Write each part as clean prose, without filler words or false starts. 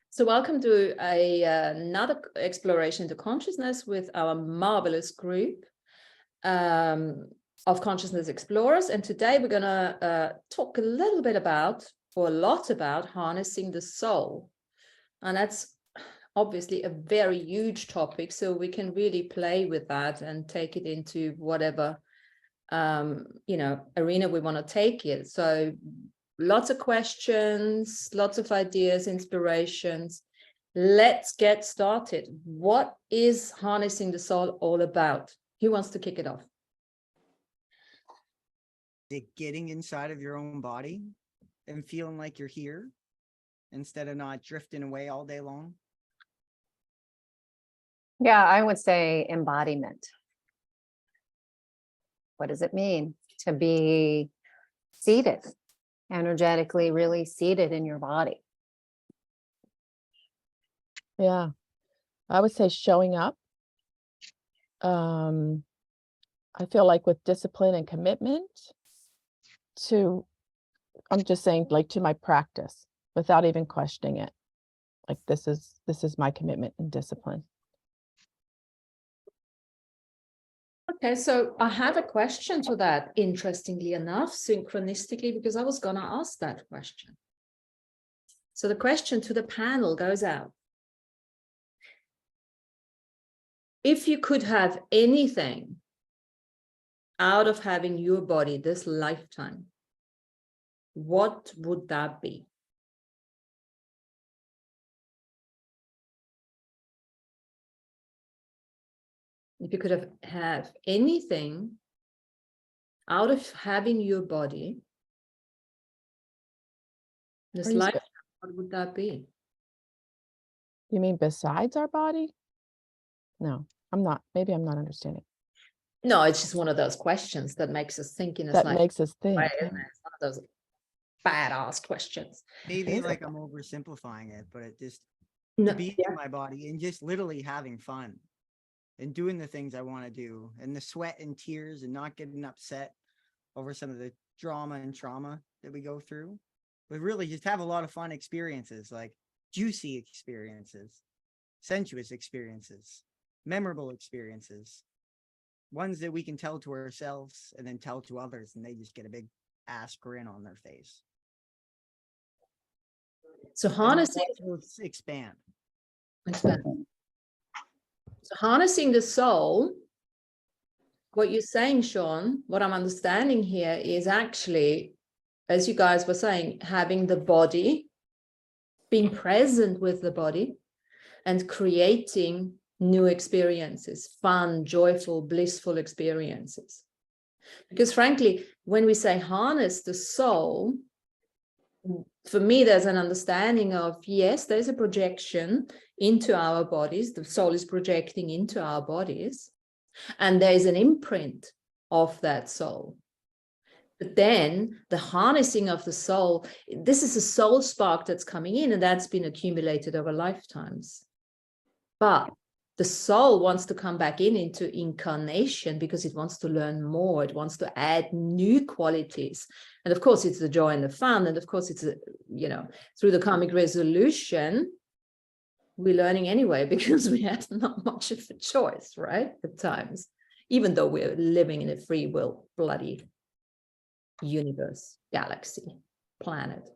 So welcome to another exploration into consciousness with our marvelous group of consciousness explorers. And today we're going to talk a little bit about, or a lot about, harnessing the soul. And that's obviously a very huge topic, so we can really play with that and take it into whatever arena we want to take it. So lots of questions, lots of ideas, inspirations. Let's get started. What is harnessing the soul all about? Who wants to kick it off? Getting inside of your own body and feeling like you're here instead of not drifting away all day long. Yeah, I would say embodiment. What does it mean to be seated, energetically really seated in your body? Yeah, I would say showing up. I feel like with discipline and commitment to, I'm just saying, like, to my practice without even questioning it. Like, this is my commitment and discipline. Okay, so I have a question to that, interestingly enough, synchronistically, because I was going to ask that question. So the question to the panel goes out. If you could have anything out of having your body this lifetime, what would that be? If you could have anything out of having your body this lifetime, what would that be? You mean besides our body? No, I'm not. Maybe I'm not understanding. No, it's just one of those questions that makes us think in a That makes us think. way, isn't it? It's one of those badass questions. Maybe like I'm oversimplifying it, but it just No, to be in my body and just literally having fun and doing the things I want to do, and the sweat and tears and not getting upset over some of the drama and trauma that we go through. But really just have a lot of fun experiences, like juicy experiences, sensuous experiences, memorable experiences, ones that we can tell to ourselves and then tell to others, and they just get a big ass grin on their face. So harnessing, expand. So harnessing the soul, what you're saying, Sean, what I'm understanding here is actually, as you guys were saying, having the body, being present with the body and creating new experiences, fun, joyful, blissful experiences. Because frankly, when we say harness the soul, for me, there's an understanding of, yes, there's a projection into our bodies. The soul is projecting into our bodies, and there is an imprint of that soul. But then the harnessing of the soul, this is a soul spark that's coming in, and that's been accumulated over lifetimes. But the soul wants to come back into incarnation because it wants to learn more. It wants to add new qualities. And of course, it's the joy and the fun. And of course, it's, through the karmic resolution, we're learning anyway because we had not much of a choice, right? At times, even though we're living in a free will, bloody universe, galaxy, planet.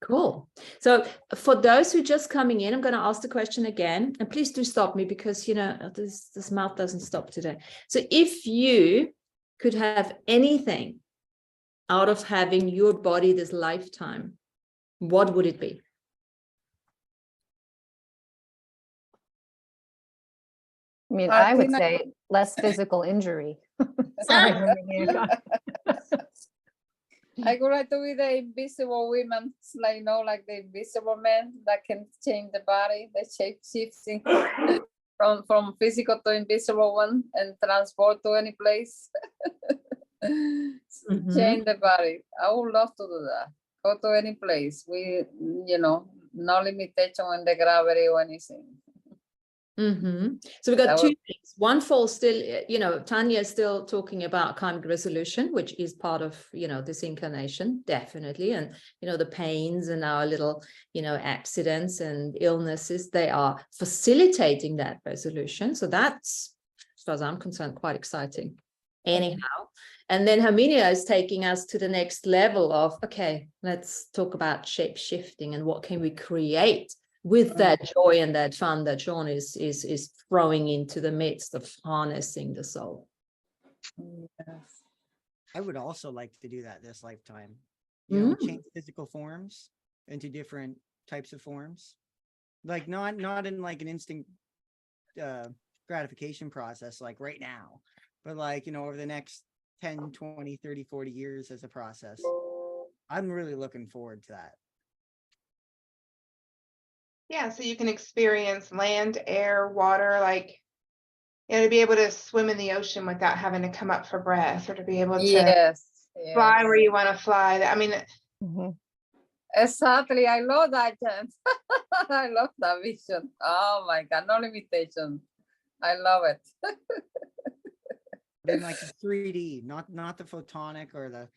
Cool. So for those who are just coming in, I'm going to ask the question again, and please do stop me because, this mouth doesn't stop today. So if you could have anything out of having your body this lifetime, what would it be? I mean, I would say less physical injury. Sorry. I would like to be the invisible women, like the invisible men that can change the body, the shape shifting from physical to invisible one and transport to any place. Change the body. I would love to do that. Go to any place. We, no limitation on the gravity or anything. So we've got That two was- things. One falls still, Tanya is still talking about karmic resolution, which is part of, this incarnation, definitely. And, the pains and our little, accidents and illnesses, they are facilitating that resolution. So that's, as far as I'm concerned, quite exciting. Anyhow. And then Herminia is taking us to the next level of, okay, let's talk about shape shifting and what can we create with that joy and that fun that Sean is throwing into the midst of harnessing the soul. Yes. I would also like to do that this lifetime. Mm. Change physical forms into different types of forms. Like not in like an instant gratification process, like right now, but like, over the next 10, 20, 30, 40 years as a process. I'm really looking forward to that. Yeah, so you can experience land, air, water, like, to be able to swim in the ocean without having to come up for breath, or to be able to Yes. fly where you want to fly. I mean, Mhm. Exactly. I love that, Jen. I love that vision. Oh my God, no limitation. I love it. Then like the 3D, not the photonic or the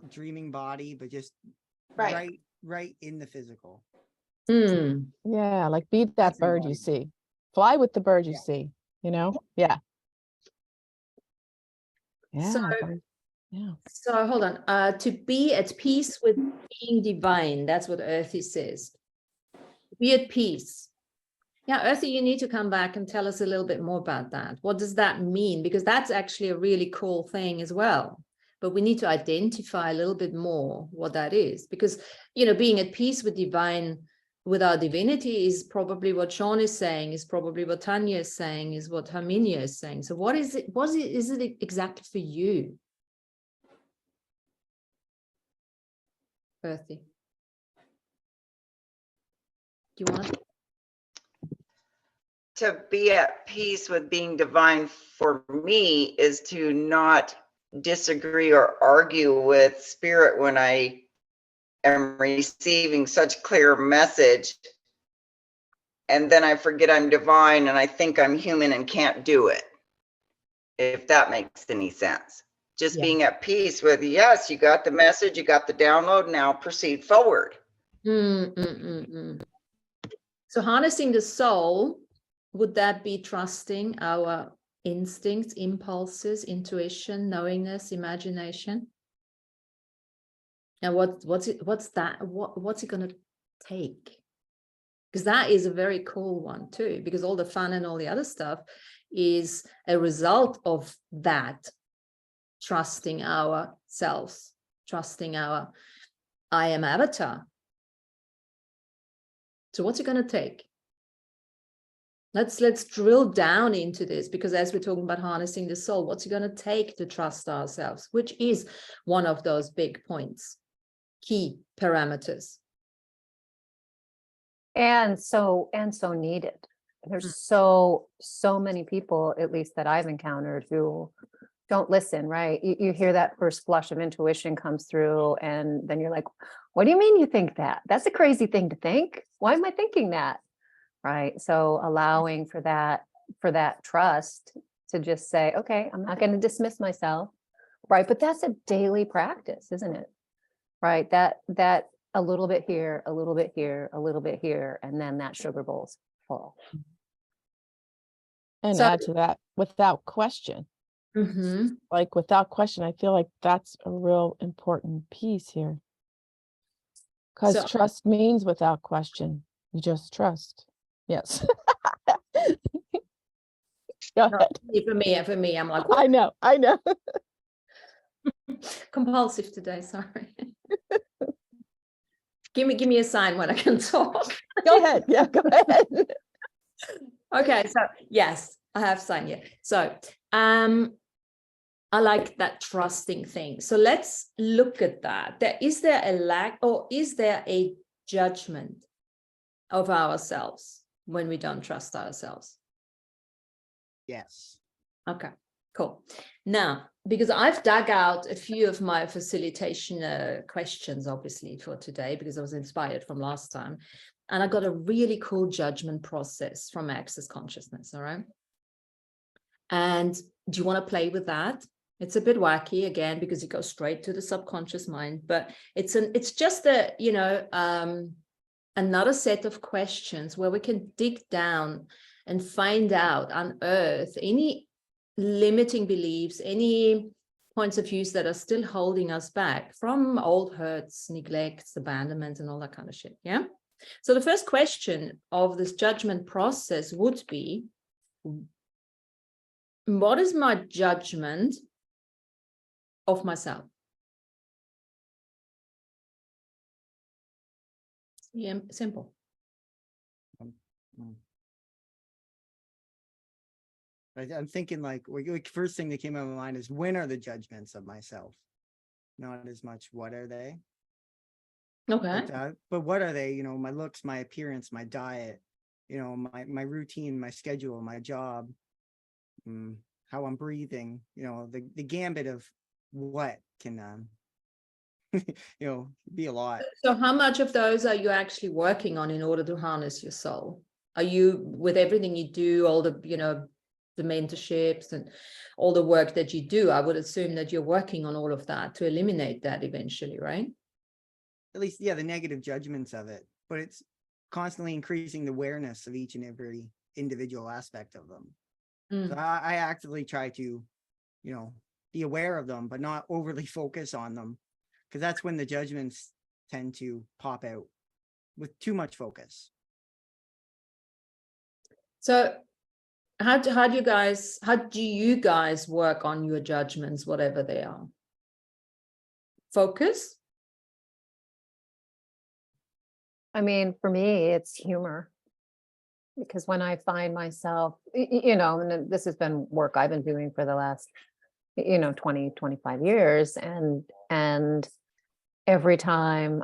dreaming body, but just Right. right in the physical. Mm. Yeah, like be that That's bird you embodied. see. Fly with the bird you Yeah. see, Yeah. Yeah. So- Yeah. So hold on. To be at peace with being divine. That's what Earthy says. Be at peace. Yeah, Earthy, you need to come back and tell us a little bit more about that. What does that mean? Because that's actually a really cool thing as well. But we need to identify a little bit more what that is. Because, being at peace with divine, with our divinity is probably what Sean is saying, is probably what Tanya is saying, is what Herminia is saying. So what is it? Is it exactly for you? Earthy. Do you want To be at peace with being divine for me is to not disagree or argue with spirit when I am receiving such clear message. And then I forget I'm divine and I think I'm human and can't do it. If that makes any sense. Just Yeah. being at peace with, yes, you got the message, you got the download, now proceed forward. So harnessing the soul, would that be trusting our instincts, impulses, intuition, knowingness, imagination? And what's it going to take? Because that is a very cool one too, because all the fun and all the other stuff is a result of that, trusting ourselves, trusting our I am avatar. So what's it going to take? Let's drill down into this, because as we're talking about harnessing the soul, what's it going to take to trust ourselves, which is one of those big points, key parameters. And so needed. There's so many people, at least that I've encountered, who don't listen, right? You hear that first flush of intuition comes through, and then you're like, what do you mean you think that? That's a crazy thing to think. Why am I thinking that? Right. So allowing for that trust to just say, okay, I'm not going to dismiss myself. Right. But that's a daily practice, isn't it? Right. That a little bit here, a little bit here, a little bit here, and then that sugar bowl's full. And So- add to that, without question. Like without question, I feel like that's a real important piece here. Because So- trust means without question. You just trust. Yes. Go No, ahead. for me, I'm like, I know. compulsive today, sorry. give me a sign when I can talk. Go ahead. Yeah, go ahead. Okay, so yes, I have signed yet. So I like that trusting thing. So let's look at that. Is there a lack, or is there a judgment of ourselves when we don't trust ourselves? Yes. Okay, Cool. Now, because I've dug out a few of my facilitation questions, obviously, for today, because I was inspired from last time. And I got a really cool judgment process from Access Consciousness. All right. And do you want to play with that? It's a bit wacky again, because it goes straight to the subconscious mind, but it's just a, you know, another set of questions where we can dig down and find out, unearth any limiting beliefs, any points of views that are still holding us back from old hurts, neglects, abandonment, and all that kind of shit. Yeah. So the first question of this judgment process would be, what is my judgment of myself? Yeah, simple. I'm thinking like first thing that came out of my mind is, when are the judgments of myself? Not as much what are they? Okay. But what are they? You know, my looks, my appearance, my diet, you know, my routine, my schedule, my job, how I'm breathing, you know, the gambit of what can you know, be a lot. So how much of those are you actually working on in order to harness your soul? Are you, with everything you do, all the, you know, the mentorships and all the work that you do, I would assume that you're working on all of that to eliminate that eventually, right? At least, yeah, the negative judgments of it, but it's constantly increasing the awareness of each and every individual aspect of them. So I actively try to, you know, be aware of them, but not overly focus on them, because that's when the judgments tend to pop out with too much focus. So how do you guys work on your judgments, whatever they are? Focus? I mean, for me, it's humor. Because when I find myself, you know, and this has been work I've been doing for the last, you know, 20, 25 years. And every time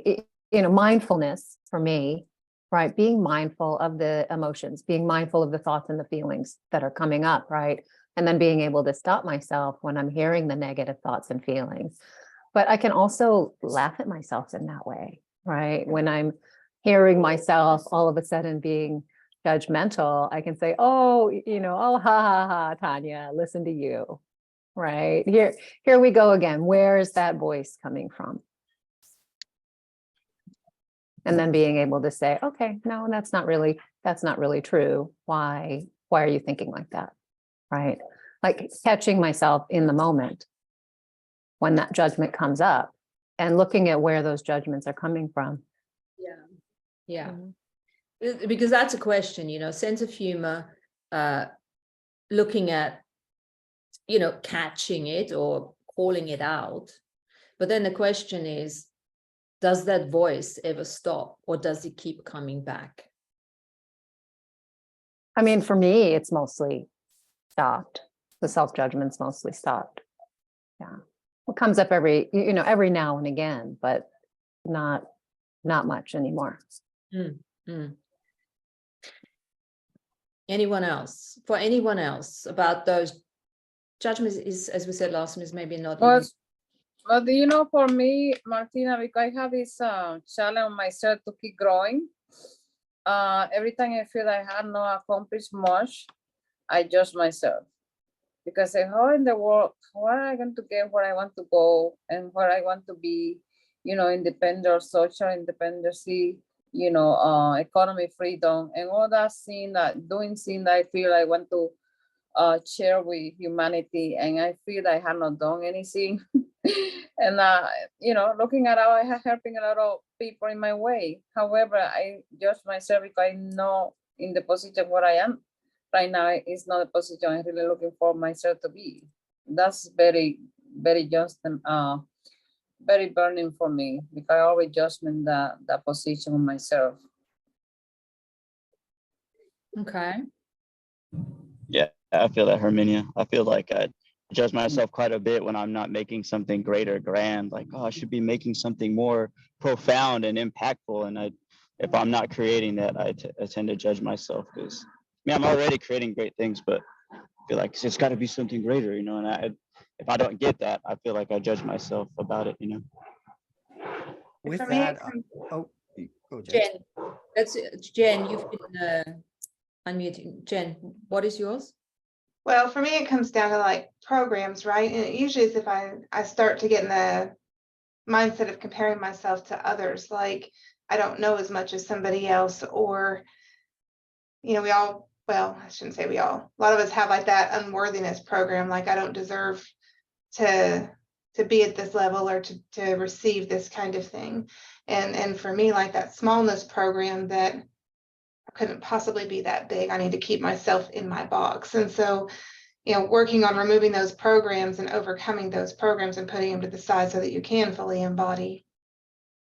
you know, mindfulness for me, right? Being mindful of the emotions, being mindful of the thoughts and the feelings that are coming up, right? And then being able to stop myself when I'm hearing the negative thoughts and feelings. But I can also laugh at myself in that way, right? When I'm hearing myself all of a sudden being judgmental, I can say, oh, you know, oh, ha, ha, ha, Tanya, listen to you, right? Here we go again. Where's that voice coming from? And then being able to say, okay, no, that's not really true. Why are you thinking like that? Right? Like catching myself in the moment when that judgment comes up and looking at where those judgments are coming from. Yeah. Because that's a question, you know, sense of humor, looking at, you know, catching it or calling it out. But then the question is, does that voice ever stop, or does it keep coming back? I mean, for me, it's mostly stopped. The self-judgment's mostly stopped. Yeah. It comes up every now and again, but not much anymore. Anyone else? For anyone else about those judgments is, as we said last time, is maybe not even. But you know, for me, Martina, because I have this challenge on myself to keep growing. Every time I feel I have not accomplished much, I judge myself. Because how in the world, how am I going to get where I want to go and where I want to be, you know, independent or social independency, you know, economy freedom, and all that thing that I feel I want to share with humanity, and I feel I have not done anything. And you know, looking at how I have helping a lot of people in my way. However, I judge myself because I know in the position where I am right now is not a position I'm really looking for myself to be. That's very, very just very burning for me, because I always judgment that position of myself. Okay. Yeah, I feel that, Herminia. I feel like I judge myself quite a bit when I'm not making something great or grand. Like, oh, I should be making something more profound and impactful. And if I'm not creating that, I tend to judge myself, because I'm already creating great things, but feel like it's got to be something greater, you know, and if I don't get that, I feel like I judge myself about it, you know. With For me, that, it comes- go Jen. Jen, that's Jen, you've been unmuting. Jen, what is yours? Well, for me, it comes down to like programs, right? And it usually is if I start to get in the mindset of comparing myself to others, like I don't know as much as somebody else, or, you know, we all, well, I shouldn't say we all, a lot of us have like that unworthiness program, like I don't deserve to be at this level or to receive this kind of thing. And for me, like that smallness program, that I couldn't possibly be that big. I need to keep myself in my box. And so, you know, working on removing those programs and overcoming those programs and putting them to the side so that you can fully embody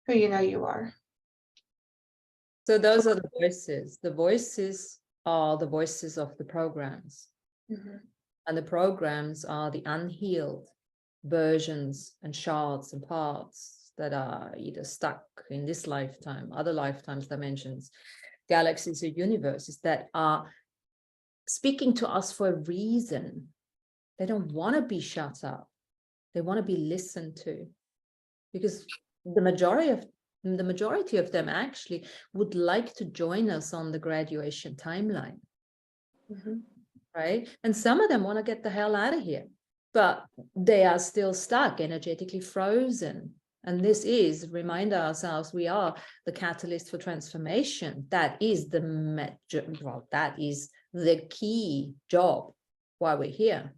who you know you are. So those are the voices. The voices are the voices of the programs. And the programs are the unhealed versions and shards and parts that are either stuck in this lifetime, other lifetimes, dimensions, galaxies, or universes that are speaking to us for a reason. They don't want to be shut up. They want to be listened to, because the majority of them actually would like to join us on the graduation timeline. Right? And some of them want to get the hell out of here, but they are still stuck, energetically frozen. And this is, remind ourselves, we are the catalyst for transformation. That is that is the key job why we're here,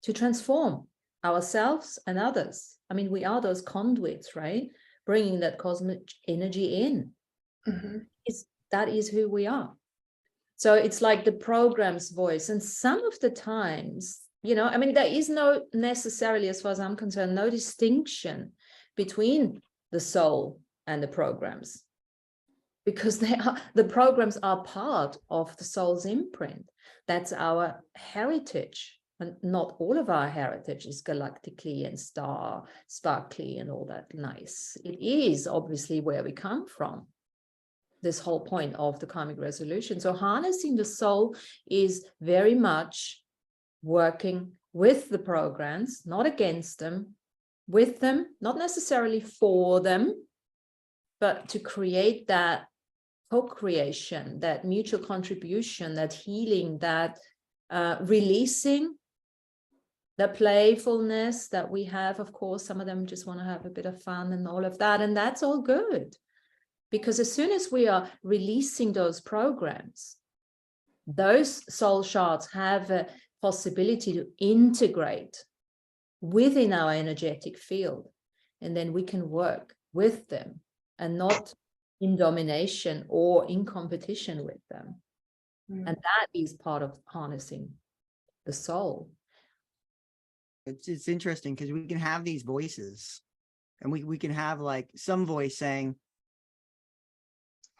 to transform ourselves and others. I mean, we are those conduits, right? Bringing that cosmic energy in. That is who we are. So it's like the program's voice. And some of the times, you know, I mean, there is no necessarily, as far as I'm concerned, no distinction between the soul and the programs, because the programs are part of the soul's imprint. That's our heritage. And not all of our heritage is galactically and sparkly and all that nice. It is obviously where we come from. This whole point of the karmic resolution. So harnessing the soul is very much working with the programs, not against them, with them, not necessarily for them, but to create that co-creation, that mutual contribution, that healing, that releasing, the playfulness that we have. Of course, some of them just want to have a bit of fun and all of that, and that's all good. Because as soon as we are releasing those programs, those soul shards have a possibility to integrate within our energetic field. And then we can work with them and not in domination or in competition with them. And that is part of harnessing the soul. It's interesting because we can have these voices, and we can have like some voice saying,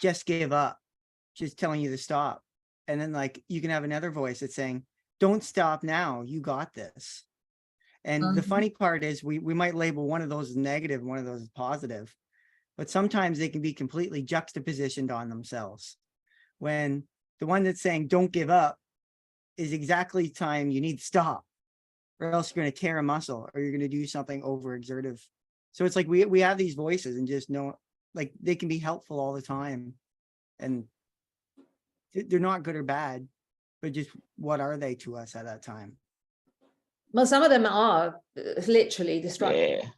just give up, just telling you to stop. And then like you can have another voice that's saying, don't stop now, you got this. And the funny part is we might label one of those as negative, one of those as positive, but sometimes they can be completely juxtapositioned on themselves. When the one that's saying don't give up is exactly the time you need to stop, or else you're going to tear a muscle, or you're going to do something overexertive. So it's like we have these voices, and just know, like, they can be helpful all the time, and they're not good or bad, but just what are they to us at that time? Well, some of them are literally destructive, Yeah.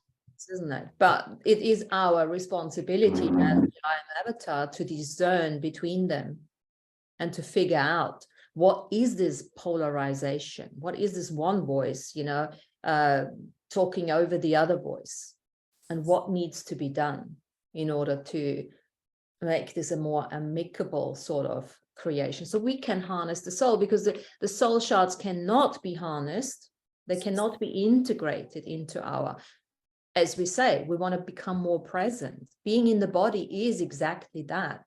isn't it? But it is our responsibility as the I Am Avatar to discern between them and to figure out what is this polarization? What is this one voice, you know, talking over the other voice? And what needs to be done in order to make this a more amicable sort of creation? So we can harness the soul, because the soul shards cannot be harnessed. They cannot be integrated into our, as we say, we want to become more present. Being in the body is exactly that,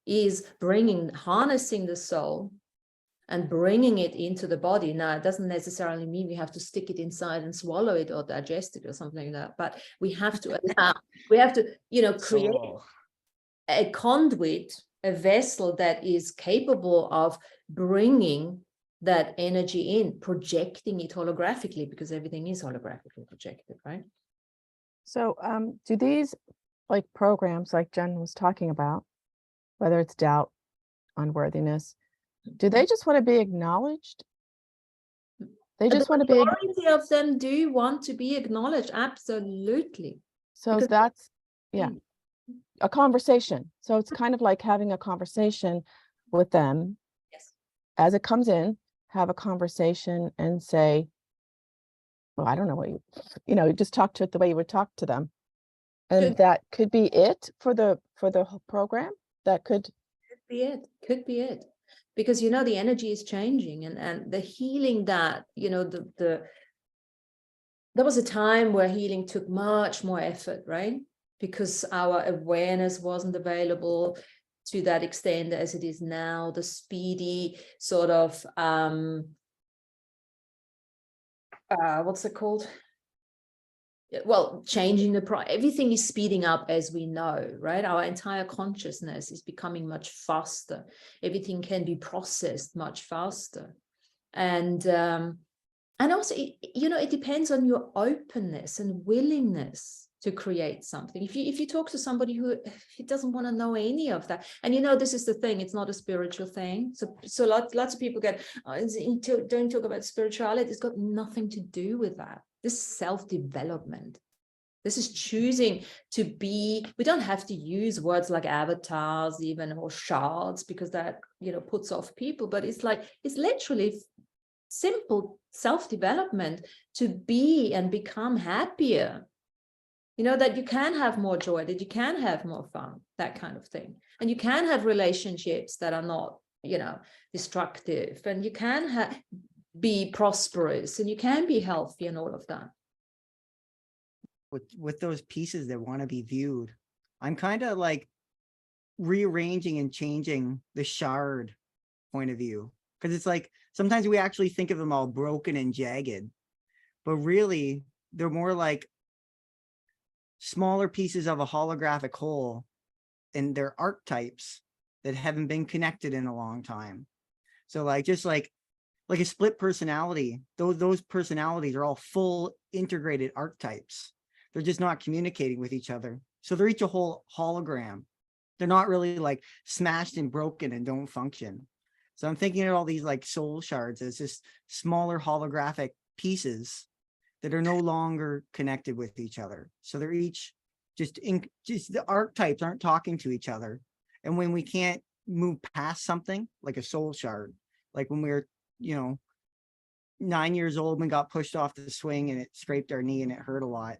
is harnessing the soul and bringing it into the body. Now, it doesn't necessarily mean we have to stick it inside and swallow it or digest it or something like that, but we have to allow, we have to, you know, create a conduit, a vessel that is capable of bringing that energy in, projecting it holographically, because everything is holographically projected, right? So do these like programs like Jen was talking about, whether it's doubt, unworthiness, do they just want to be acknowledged? They just want to be, Majority of them do want to be acknowledged, absolutely. so because- that's, yeah, a conversation. So it's kind of like having a conversation with them. Yes. As it comes in, have a conversation and say, well, I don't know what you just talk to it the way you would talk to them. And Good. that could be it for the whole program. That could Be it, could be it, because the energy is changing, and the healing that there was a time where healing took much more effort, right? Because our awareness wasn't available to that extent as it is now. The speedy sort of what's it called? Well, changing everything is speeding up, as we know, right? Our entire consciousness is becoming much faster. Everything can be processed much faster. And also, it depends on your openness and willingness to create something. If you talk to somebody who doesn't want to know any of that, and this is the thing, it's not a spiritual thing. So lots of people get, don't talk about spirituality. It's got nothing to do with that. This is self-development. This is choosing to be. We don't have to use words like avatars even, or shards, because that puts off people. But it's literally simple self-development to be and become happier. That you can have more joy, that you can have more fun, that kind of thing. And you can have relationships that are not, destructive, and you can be prosperous, and you can be healthy, and all of that. With those pieces that want to be viewed, I'm kind of like rearranging and changing the shard point of view, because it's like sometimes we actually think of them all broken and jagged, but really they're more like smaller pieces of a holographic whole, and they're archetypes that haven't been connected in a long time. So just like a split personality, those personalities are all full integrated archetypes. They're just not communicating with each other. So they're each a whole hologram. They're not really like smashed and broken and don't function. So I'm thinking of all these like soul shards as just smaller holographic pieces that are no longer connected with each other. So they're each just the archetypes aren't talking to each other. And when we can't move past something like a soul shard, like when we were 9 years old and got pushed off the swing and it scraped our knee and it hurt a lot,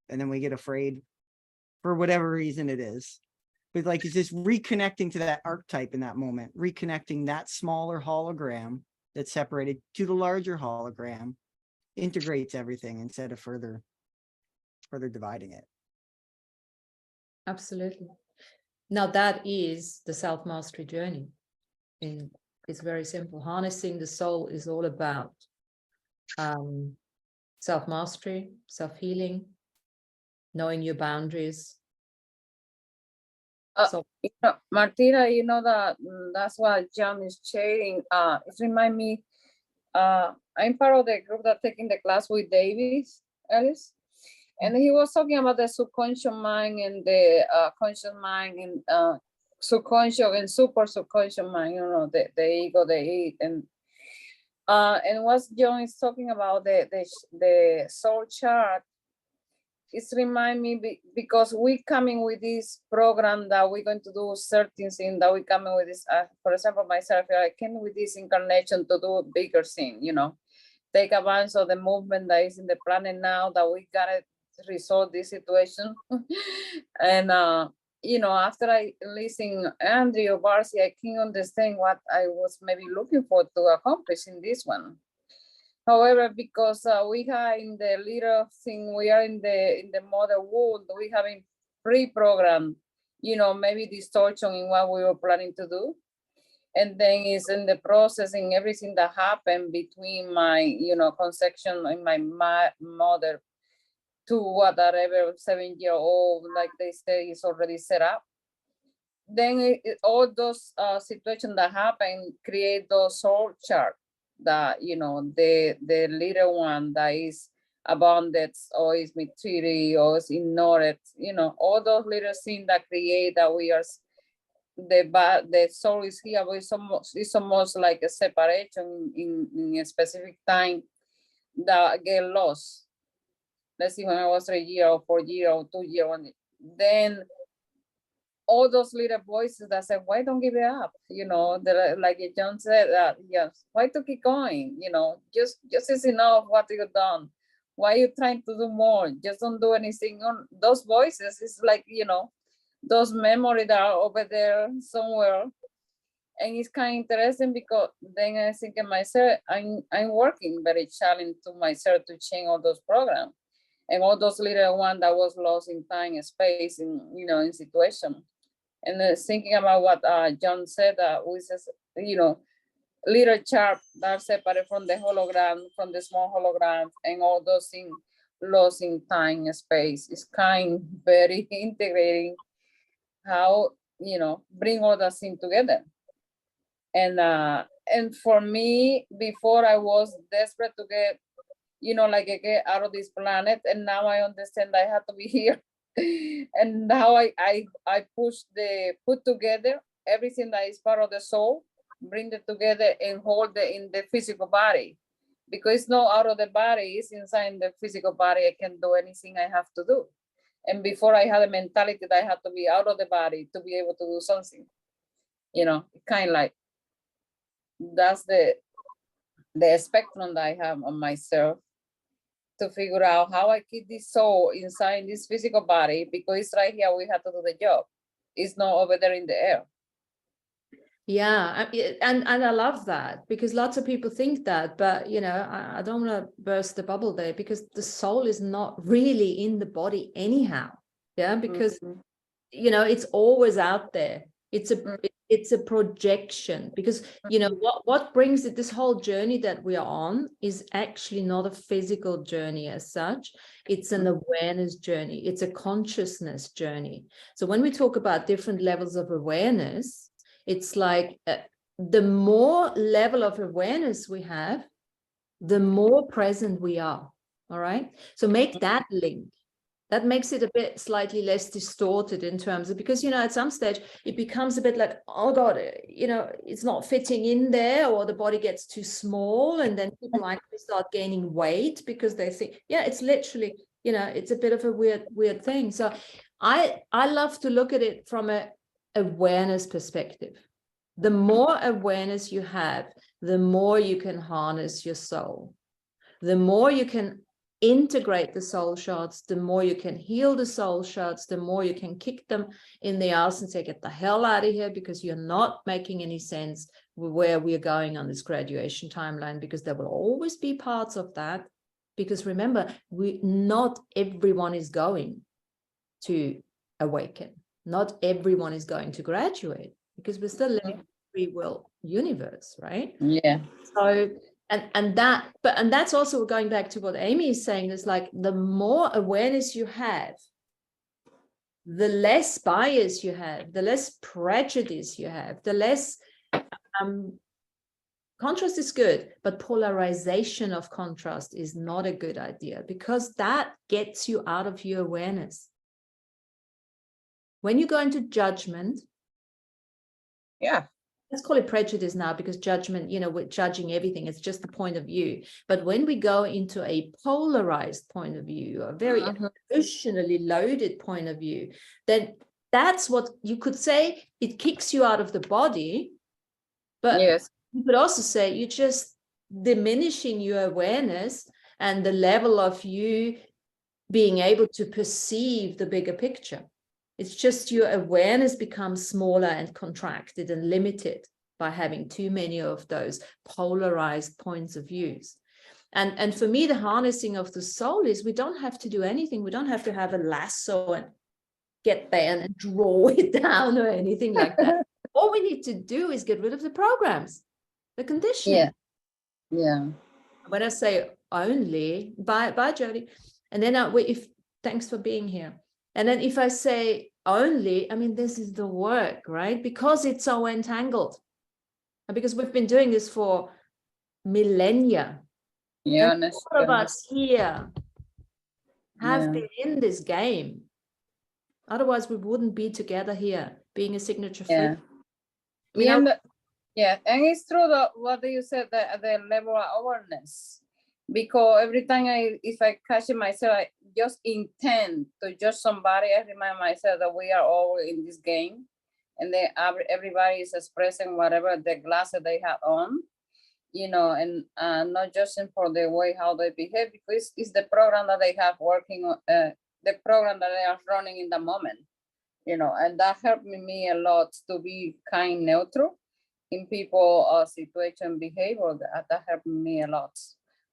and then we get afraid for whatever reason it is, but like it's just reconnecting to that archetype in that moment, reconnecting that smaller hologram that's separated to the larger hologram, integrates everything instead of further dividing it. Absolutely. Now that is the self-mastery journey. It's very simple. Harnessing the soul is all about self-mastery, self-healing, knowing your boundaries. Martina, that's what John is sharing. It reminds me, I'm part of the group that taking the class with Ellis, and he was talking about the subconscious mind and the conscious mind, and subconscious and super subconscious mind, the ego, the id, and what John is talking about, the soul chart. It's remind me because we coming with this program that we're going to do certain things, that we coming with this, for example, myself, I came with this incarnation to do a bigger thing, take advantage of the movement that is in the planet now, that we gotta resolve this situation. And after I listen Andrew Barcy, I can understand what I was maybe looking for to accomplish in this one. However, because we are in the little thing, we are in the mother world, we having pre-programmed, maybe distortion in what we were planning to do. And then it's in the processing, everything that happened between my, conception and my mother to whatever 7-year-old, like they say, is already set up. Then all those situations that happen create those soul charts. that, you know, the little one that is abandoned or is mistreated or is ignored, you know, all those little things that create that we are the soul is here, but it's almost like a separation in a specific time that get lost. Let's see, when I was 3 year or 4 year or 2 year, then all those little voices that said, why don't give it up? You know, like John said, yes, why to keep going? You know, just is enough what you've done. Why are you trying to do more? Just don't do anything. Those voices is like, you know, those memories that are over there somewhere. And it's kind of interesting because then I think in myself, I'm working very challenging to myself to change all those programs and all those little one that was lost in time and space in, you know, in situation. And thinking about what John said, we says, you know, little chart that are separate from the hologram, from the small hologram, and all those things lost in time and space. It's kind very integrating how, you know, bring all that thing together. And for me, before I was desperate to get, you know, like get out of this planet, and now I understand I have to be here. And now I put together everything that is part of the soul, bring it together and hold it in the physical body, because it's not out of the body, it's inside the physical body. I can do anything I have to do. And before I had a mentality that I had to be out of the body to be able to do something, you know, kind of like that's the spectrum that I have on myself, to figure out how I keep this soul inside this physical body, because it's right here, we have to do the job. It's not over there in the air. Yeah, and I love that, because lots of people think that, but you know, I don't want to burst the bubble there, because the soul is not really in the body anyhow. Yeah, because you know, it's always out there. It's a projection, because you know what brings it, this whole journey that we are on is actually not a physical journey as such. It's an awareness journey. It's a consciousness journey. So when we talk about different levels of awareness, it's like the more level of awareness we have, the more present we are. All right, so make that link. That makes it a bit slightly less distorted in terms of, because, you know, at some stage it becomes a bit like, oh God, you know, it's not fitting in there, or the body gets too small. And then people like start gaining weight because they think, yeah, it's literally, you know, it's a bit of a weird thing. So I love to look at it from a awareness perspective. The more awareness you have, the more you can harness your soul. The more you can integrate the soul shards, the more you can heal the soul shards, the more you can kick them in the ass and say, get the hell out of here, because you're not making any sense where we're going on this graduation timeline, because there will always be parts of that. Because remember, not everyone is going to awaken. Not everyone is going to graduate, because we're still living in a free will universe, right? Yeah. So and that's also going back to what Amy is saying, is like, the more awareness you have, the less bias you have, the less prejudice you have, the less contrast is good, but polarization of contrast is not a good idea, because that gets you out of your awareness. When you go into judgment, let's call it prejudice now, because judgment, you know, we're judging everything. It's just the point of view. But when we go into a polarized point of view, a very emotionally loaded point of view, then that's what you could say, it kicks you out of the body. But yes, you could also say you're just diminishing your awareness and the level of you being able to perceive the bigger picture. It's just your awareness becomes smaller and contracted and limited by having too many of those polarized points of views. And for me, the harnessing of the soul is, we don't have to do anything. We don't have to have a lasso and get there and draw it down or anything like that. All we need to do is get rid of the programs, the conditioning. Yeah. When I say only, bye Jody. And then thanks for being here. And then if I say only, I mean, this is the work, right? Because it's so entangled. And because we've been doing this for millennia. Yeah, And all of us here have Yeah. been in this game. Otherwise, we wouldn't be together here, being a signature Yeah. fruit. I mean, Yeah, yeah, and it's true that what you said, the level of awareness, because every time if I catch myself, I just intend to judge somebody, I remind myself that we are all in this game, and then everybody is expressing whatever the glasses they have on, you know, and not judging for the way how they behave, because it's the program that they have working on, the program that they are running in the moment, you know, and that helped me a lot to be kind, neutral in people, situation, behavior. That helped me a lot.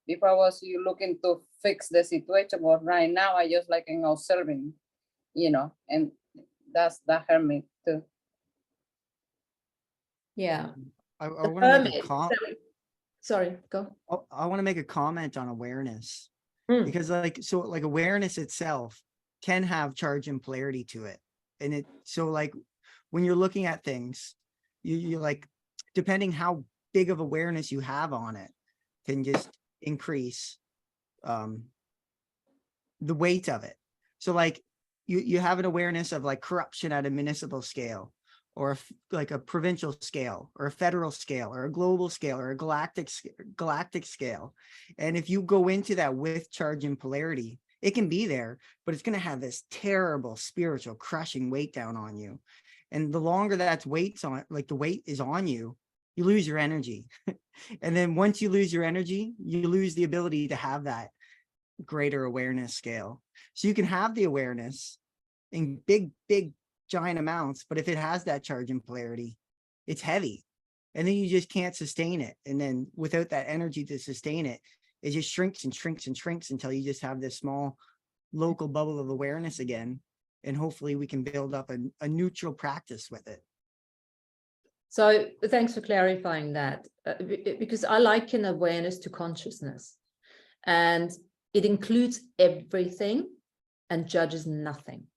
Before I was you looking to fix the situation, but right now I just like observing, you know, and that helped me too. yeah. I The want to make a hermit. Sorry, go. I want to make a comment on awareness, Mm. because like awareness itself can have charge and polarity to it. And so like when you're looking at things, you like, depending how big of awareness you have on it can just increase the weight of it. So like you have an awareness of like corruption at a municipal scale, or like a provincial scale, or a federal scale, or a global scale, or a galactic scale. And if you go into that with charge and polarity, it can be there, but it's going to have this terrible spiritual crushing weight down on you. And the longer that weight's on, like the weight is on you, you lose your energy. And then once you lose your energy, you lose the ability to have that greater awareness scale. So you can have the awareness in big giant amounts, but if it has that charge and polarity, it's heavy, and then you just can't sustain it. And then without that energy to sustain it, it just shrinks and shrinks and shrinks until you just have this small local bubble of awareness again. And hopefully we can build up a neutral practice with it. So thanks for clarifying that, because I liken awareness to consciousness, and it includes everything and judges nothing.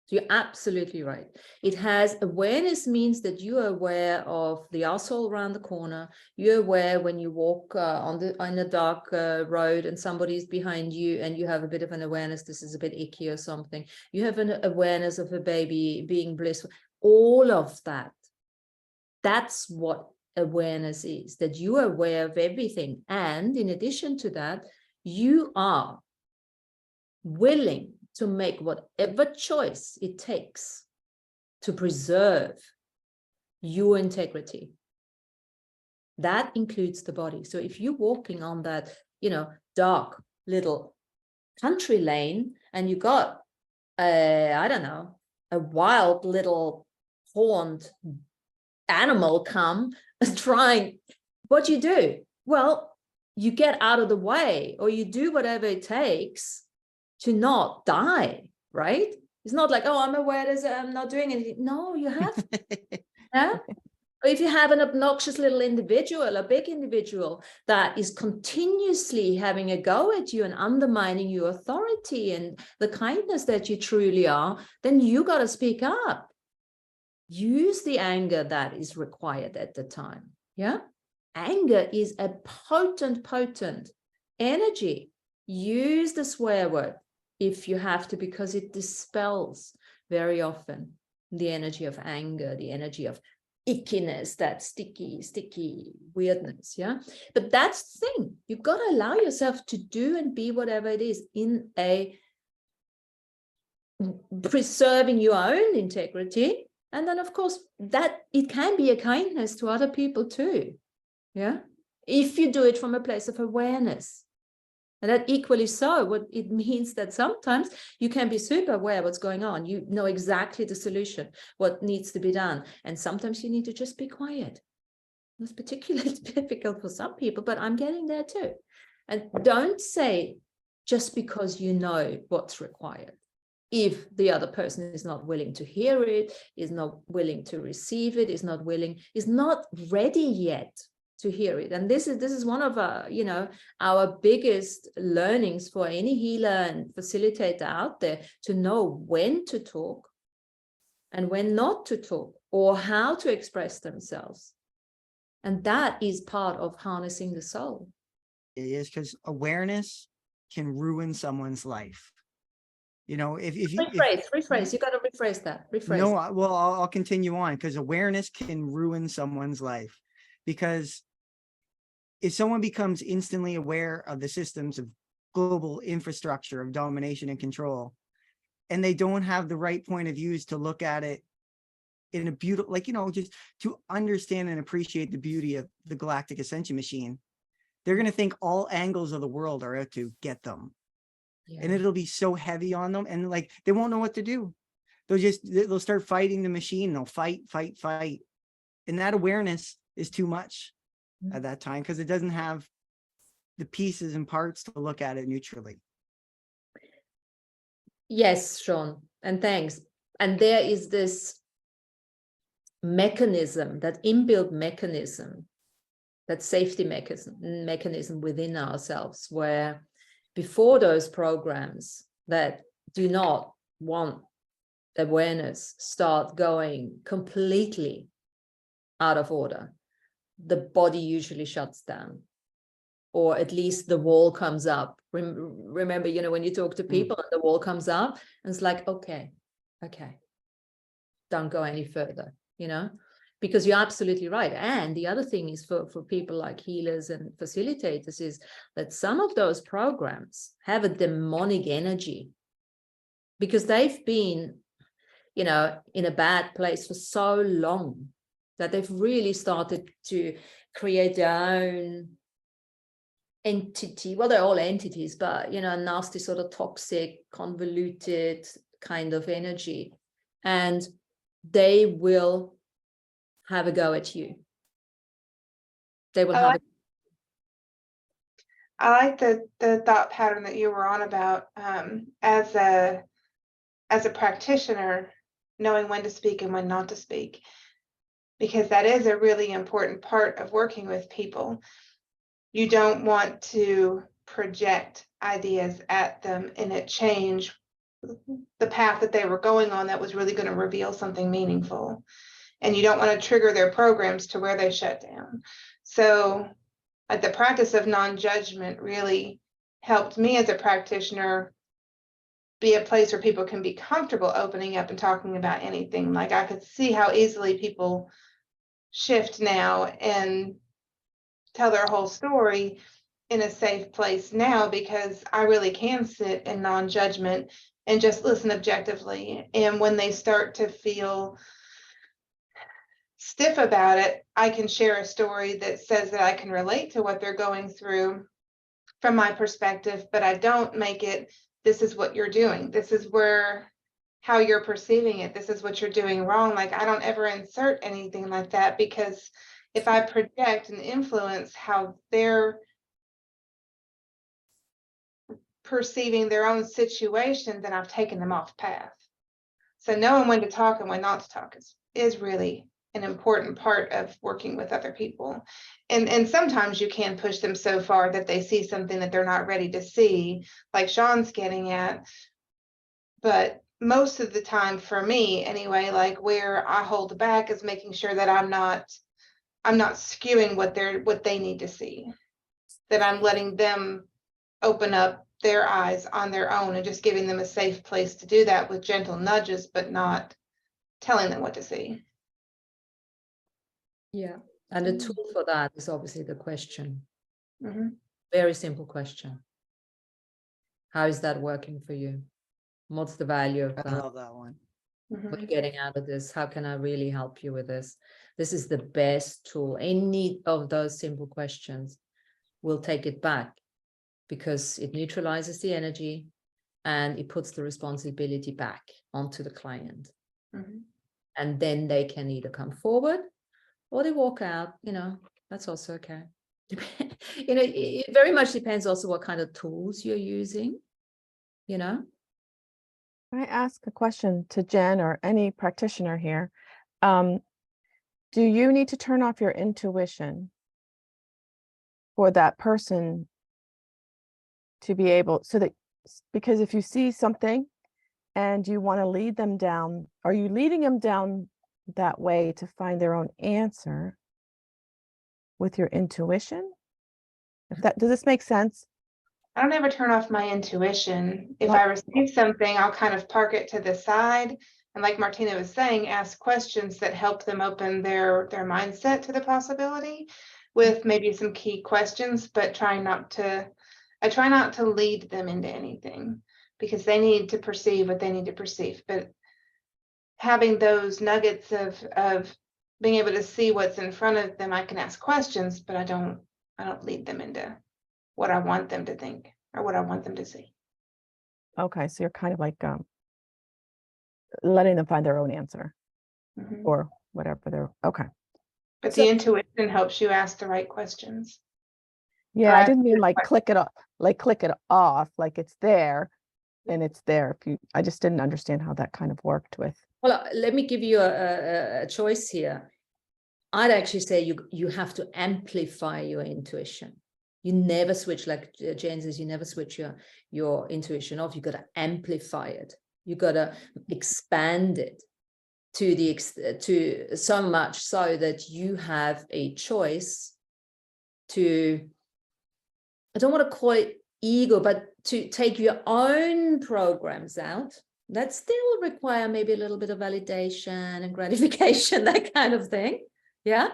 So you're absolutely right. It has awareness, means that you are aware of the asshole around the corner. You're aware when you walk on a dark road and somebody's behind you, and you have a bit of an awareness, this is a bit icky or something. You have an awareness of a baby being blissful. All of that. That's what awareness is, that you are aware of everything. And in addition to that, you are willing to make whatever choice it takes to preserve your integrity. That includes the body. So if you're walking on that, dark little country lane, and you got I don't know, a wild little horned animal come trying, what you do? Well, you get out of the way, or you do whatever it takes to not die, right? It's not like, oh, I'm aware I'm not doing anything. No, you have to. Yeah? Or if you have an obnoxious little individual, a big individual that is continuously having a go at you and undermining your authority and the kindness that you truly are, then you got to speak up. Use the anger that is required at the time. Yeah. Anger is a potent energy. Use the swear word if you have to, because it dispels very often the energy of anger, the energy of ickiness, that sticky weirdness. Yeah. But that's the thing. You've got to allow yourself to do and be whatever it is in a preserving your own integrity. And then, of course, that it can be a kindness to other people too. Yeah. If you do it from a place of awareness. And that equally so, what it means that sometimes you can be super aware what's going on. You know exactly the solution, what needs to be done. And sometimes you need to just be quiet. It's particularly difficult for some people, but I'm getting there too. And don't say just because you know what's required. If the other person is not willing to hear it, is not willing to receive it, is not ready yet to hear it. And this is one of our biggest learnings for any healer and facilitator out there, to know when to talk and when not to talk, or how to express themselves. And that is part of harnessing the soul. It is, because awareness can ruin someone's life. You know, if you Rephrase. You got to rephrase that. Rephrase. no, well, I'll continue on, because awareness can ruin someone's life. Because if someone becomes instantly aware of the systems of global infrastructure of domination and control, and they don't have the right point of views to look at it in a beautiful, like, you know, just to understand and appreciate the beauty of the galactic ascension machine, they're going to think all angles of the world are out to get them. Yeah. And it'll be so heavy on them, and like they won't know what to do. They'll start fighting the machine. They'll fight. And that awareness is too much at that time, because it doesn't have the pieces and parts to look at it neutrally. Yes, Sean, and thanks. And there is this mechanism, that inbuilt mechanism, that safety mechanism within ourselves, where before those programs that do not want awareness start going completely out of order, the body usually shuts down, or at least the wall comes up. Remember, you know, when you talk to people and the wall comes up, and it's like, okay, don't go any further, you know, because you're absolutely right. And the other thing is for people like healers and facilitators is that some of those programs have a demonic energy, because they've been, you know, in a bad place for so long that they've really started to create their own entity. Well, they're all entities, but, you know, a nasty sort of toxic, convoluted kind of energy. And they will have a go at you. They will have I like the thought pattern that you were on about, as a practitioner, knowing when to speak and when not to speak, because that is a really important part of working with people. You don't want to project ideas at them and it change the path that they were going on that was really going to reveal something meaningful. And you don't want to trigger their programs to where they shut down. So like the practice of non-judgment really helped me as a practitioner be a place where people can be comfortable opening up and talking about anything. Like I could see how easily people shift now and tell their whole story in a safe place now, because I really can sit in non-judgment and just listen objectively. And when they start to feel stiff about it, I can share a story that says that I can relate to what they're going through from my perspective, but I don't make it, this is what you're doing, this is how you're perceiving it, this is what you're doing wrong. Like I don't ever insert anything like that, because if I project and influence how they're perceiving their own situation, then I've taken them off path. So knowing when to talk and when not to talk is really an important part of working with other people. And sometimes you can push them so far that they see something that they're not ready to see, like Sean's getting at. But most of the time, for me anyway, like where I hold back is making sure that I'm not skewing what they need to see, that I'm letting them open up their eyes on their own and just giving them a safe place to do that with gentle nudges, but not telling them what to see. Yeah. And the tool for that is obviously the question. Mm-hmm. Very simple question. How is that working for you? What's the value of I that? love that one. Mm-hmm. What are you getting out of this? How can I really help you with this? This is the best tool. Any of those simple questions will take it back, because it neutralizes the energy and it puts the responsibility back onto the client. Mm-hmm. And then they can either come forward or they walk out, you know, that's also okay. You know, it very much depends also what kind of tools you're using, you know. Can I ask a question to Jen or any practitioner here? Do you need to turn off your intuition for that person to be able, so that, because if you see something and you want to lead them down, are you leading them down that way to find their own answer? with your intuition? If that, does this make sense? I don't ever turn off my intuition. If What- I receive something, I'll kind of park it to the side. And like Martina was saying, ask questions that help them open their mindset to the possibility with maybe some key questions, but I try not to lead them into anything because they need to perceive what they need to perceive. But having those nuggets of being able to see what's in front of them, I can ask questions, but I don't lead them into what I want them to think or what I want them to see. Okay, so you're kind of like letting them find their own answer Mhm. or whatever they're okay. But So- the intuition helps you ask the right questions. Yeah, Or I ask didn't mean good like questions. click it off, like it's there and it's there. If you, I just didn't understand how that kind of worked with. Well, let me give you a choice here. I'd actually say you have to amplify your intuition. You never switch, like Jane says, you never switch your intuition off. You got to amplify it. You got to expand it to so much so that you have a choice to, I don't want to call it ego, but to take your own programs out that still require maybe a little bit of validation and gratification, that kind of thing. Yeah.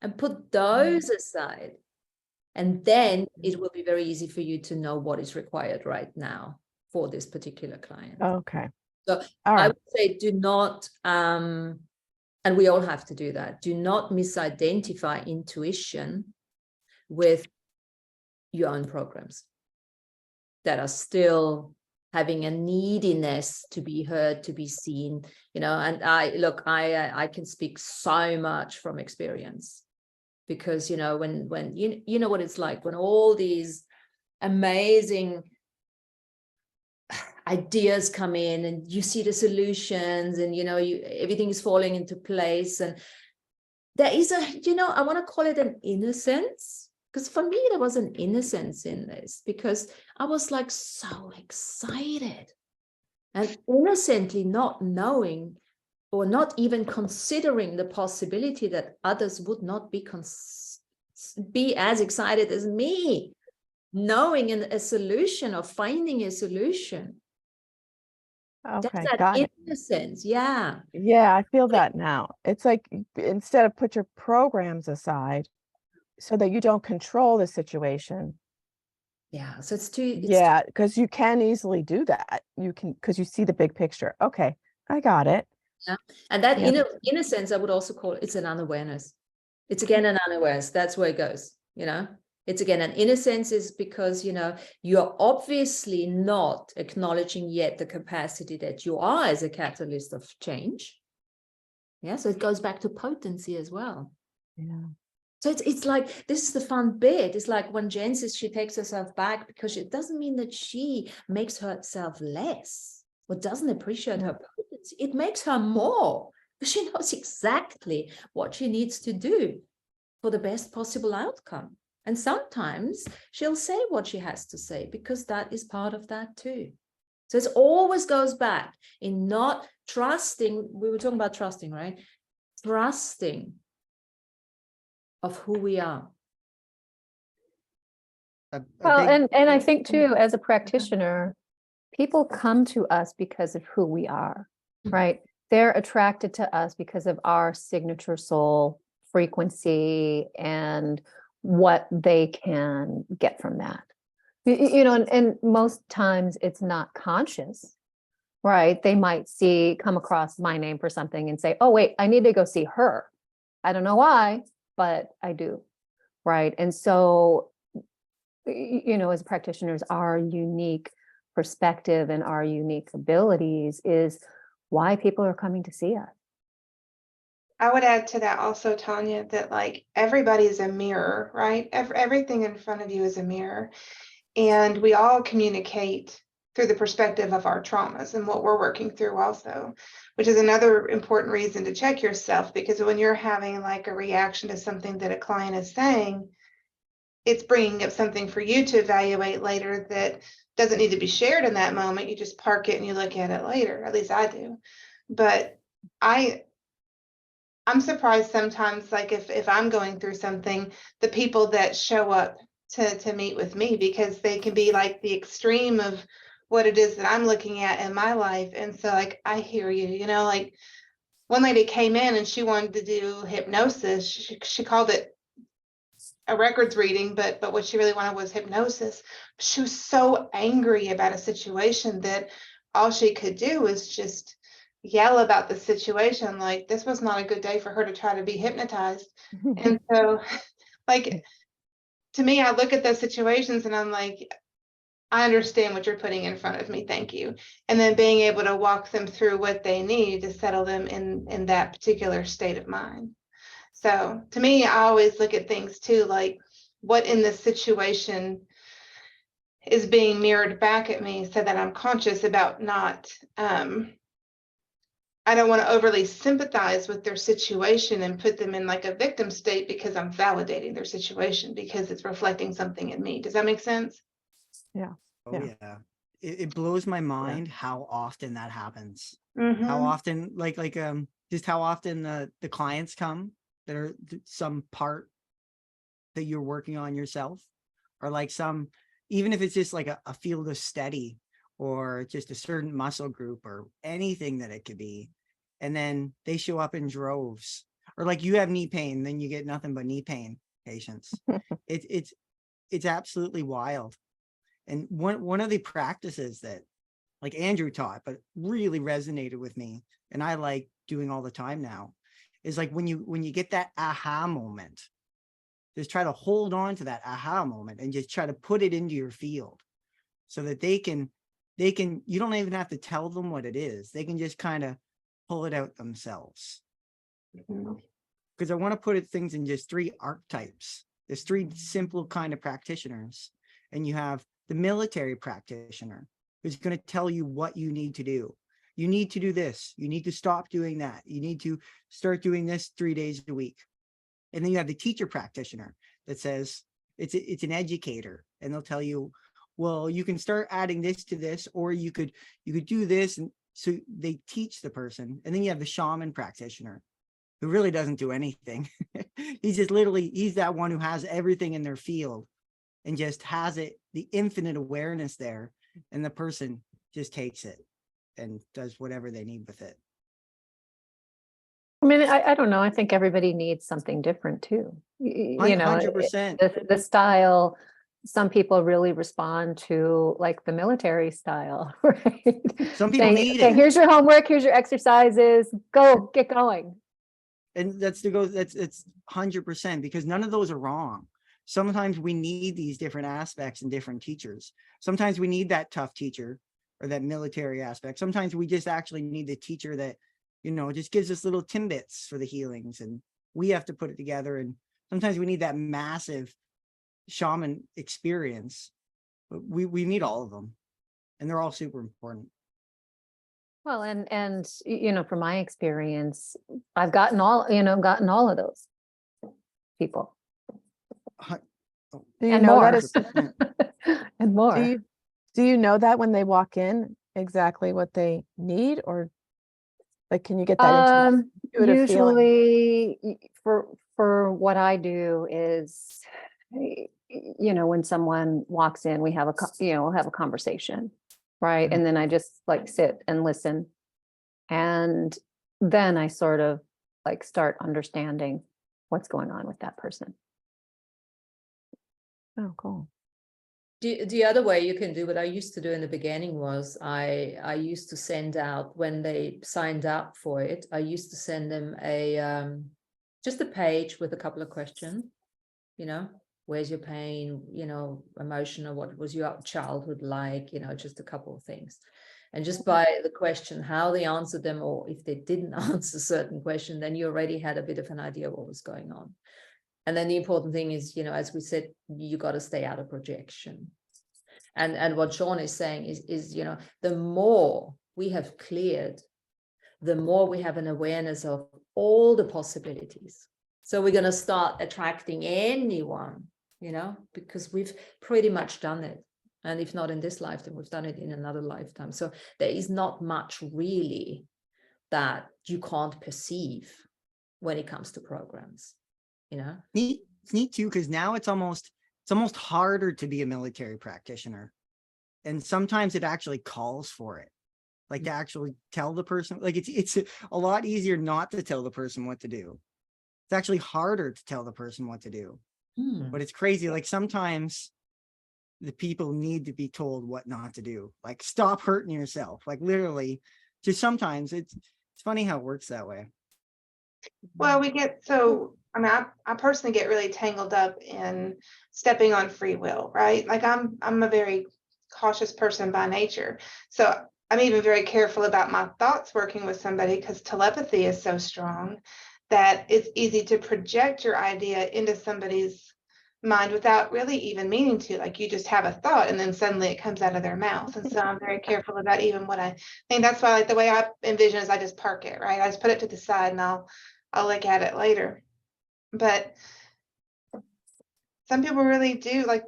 And put those aside. And then it will be very easy for you to know what is required right now for this particular client. Okay. So All I right. would say do not, and we all have to do that, do not misidentify intuition with your own programs that are still having a neediness to be heard, to be seen, you know. And I can speak so much from experience, because, you know, when you know what it's like when all these amazing ideas come in and you see the solutions and, you know, everything is falling into place. And there is I want to call it an innocence, because for me, there was an innocence in this, because I was like so excited and innocently not knowing or not even considering the possibility that others would not be as excited as me, knowing a solution or finding a solution. Okay. That's that Got it. innocence. Yeah. Yeah, I feel that now. It's like instead of put your programs aside so that you don't control the situation. Yeah. So it's too. Yeah, because you can easily do that. You can, because you see the big picture. Okay, I got it. Yeah. And that Yeah. innocence, I would also call it's an unawareness. It's again an unawareness. That's where it goes, you know. It's again an innocence is because, you know, you're obviously not acknowledging yet the capacity that you are as a catalyst of change. Yeah. So it goes back to potency as well. Yeah. So it's like, this is the fun bit. It's like when Jen says she takes herself back, because it doesn't mean that she makes herself less or doesn't appreciate her potency. It makes her more, because she knows exactly what she needs to do for the best possible outcome. And sometimes she'll say what she has to say, because that is part of that too. So it always goes back in not trusting. We were talking about trusting, right? Trusting of who we are. Well, and I think too, as a practitioner, people come to us because of who we are, right? They're attracted to us because of our signature soul frequency and what they can get from that. You know, and most times it's not conscious, right? They might come across my name for something and say, oh, wait, I need to go see her. I don't know why, but I do, right? And so, you know, as practitioners, our unique perspective and our unique abilities is why people are coming to see us. I would add to that also, Tanya, that like everybody is a mirror, right? Everything in front of you is a mirror. And we all communicate through the perspective of our traumas and what we're working through also, which is another important reason to check yourself, because when you're having like a reaction to something that a client is saying, it's bringing up something for you to evaluate later that doesn't need to be shared in that moment. You just park it and you look at it later. At least I do. But I'm surprised sometimes, like if I'm going through something, the people that show up to meet with me, because they can be like the extreme of what it is that I'm looking at in my life. And so like, I hear you, you know, like one lady came in and she wanted to do hypnosis. She called it a records reading, but what she really wanted was hypnosis. She was so angry about a situation that all she could do was just yell about the situation. Like, this was not a good day for her to try to be hypnotized. And so, like, to me, I look at those situations and I'm like, I understand what you're putting in front of me. Thank you. And then being able to walk them through what they need to settle them in that particular state of mind. So to me, I always look at things too, like what in this situation is being mirrored back at me, so that I'm conscious about not, I don't want to overly sympathize with their situation and put them in like a victim state, because I'm validating their situation because it's reflecting something in me. Does that make sense? Yeah. Oh Yeah. yeah. It blows my mind how often that happens. How Mhm. often, just how often the clients come that are some part that you're working on yourself, or like some, even if it's just like a field of study or just a certain muscle group or anything that it could be. And then they show up in droves, or like you have knee pain, then you get nothing but knee pain patients. It's absolutely wild. And one of the practices that like Andrew taught, but really resonated with me, and I like doing all the time now, is like when you get that aha moment, just try to hold on to that aha moment and just try to put it into your field, so that they can, you don't even have to tell them what it is. They can just kind of pull it out themselves. Because I want to put things in just 3 archetypes. There's 3 simple kind of practitioners, and you have the military practitioner, who's going to tell you what you need to do. You need to do this. You need to stop doing that. You need to start doing this 3 days a week. And then you have the teacher practitioner that says it's an educator, and they'll tell you, well, you can start adding this to this, or you could do this. And so they teach the person. And then you have the shaman practitioner, who really doesn't do anything. He's just literally, he's that one who has everything in their field and just has it, the infinite awareness there. And the person just takes it and does whatever they need with it. I mean, I don't know. I think everybody needs something different too. You know, 100%. the style, some people really respond to like the military style, right? Some people need okay, it. here's your homework, here's your exercises, go, get going. And that's 100%, because none of those are wrong. Sometimes we need these different aspects and different teachers. Sometimes we need that tough teacher or that military aspect. Sometimes we just actually need the teacher that, you know, just gives us little timbits for the healings, and we have to put it together. And sometimes we need that massive shaman experience, but we need all of them, and they're all super important. Well, and you know, from my experience, I've gotten all of those people Do you and know more. that is, And more. do you know that when they walk in exactly what they need, or like, can you get that intuitive feeling? Usually for what I do is, you know, when someone walks in, we have we'll have a conversation, right? And then I just like sit and listen, and then I sort of like start understanding what's going on with that person. Oh, cool. The other way you can do what I used to do in the beginning was I used to send out, when they signed up for it, I used to send them just a page with a couple of questions, you know, where's your pain, you know, emotional, what was your childhood like, you know, just a couple of things. And just by the question, how they answered them, or if they didn't answer a certain question, then you already had a bit of an idea what was going on. And then the important thing is, you know, as we said, you got to stay out of projection. And what Sean is saying is, you know, the more we have cleared, the more we have an awareness of all the possibilities. So we're going to start attracting anyone, you know, because we've pretty much done it. And if not in this lifetime, we've done it in another lifetime. So there is not much really that you can't perceive. when it comes to programs, you know? It's neat too, because now it's almost harder to be a military practitioner. And sometimes it actually calls for it. Like to actually tell the person, like it's a lot easier not to tell the person what to do. It's actually harder to tell the person what to do. But it's crazy. Like sometimes the people need to be told what not to do. Like stop hurting yourself. Like literally, just sometimes it's funny how it works that way. Well, we get so, I mean, I personally get really tangled up in stepping on free will, right? Like I'm a very cautious person by nature. So I'm even very careful about my thoughts working with somebody because telepathy is so strong that it's easy to project your idea into somebody's mind without really even meaning to. Like you just have a thought and then suddenly it comes out of their mouth. And so I'm very careful about even what I think. That's why, like, the way I envision is I just park it, right? I just put it to the side and I'll look at it later. But some people really do, like,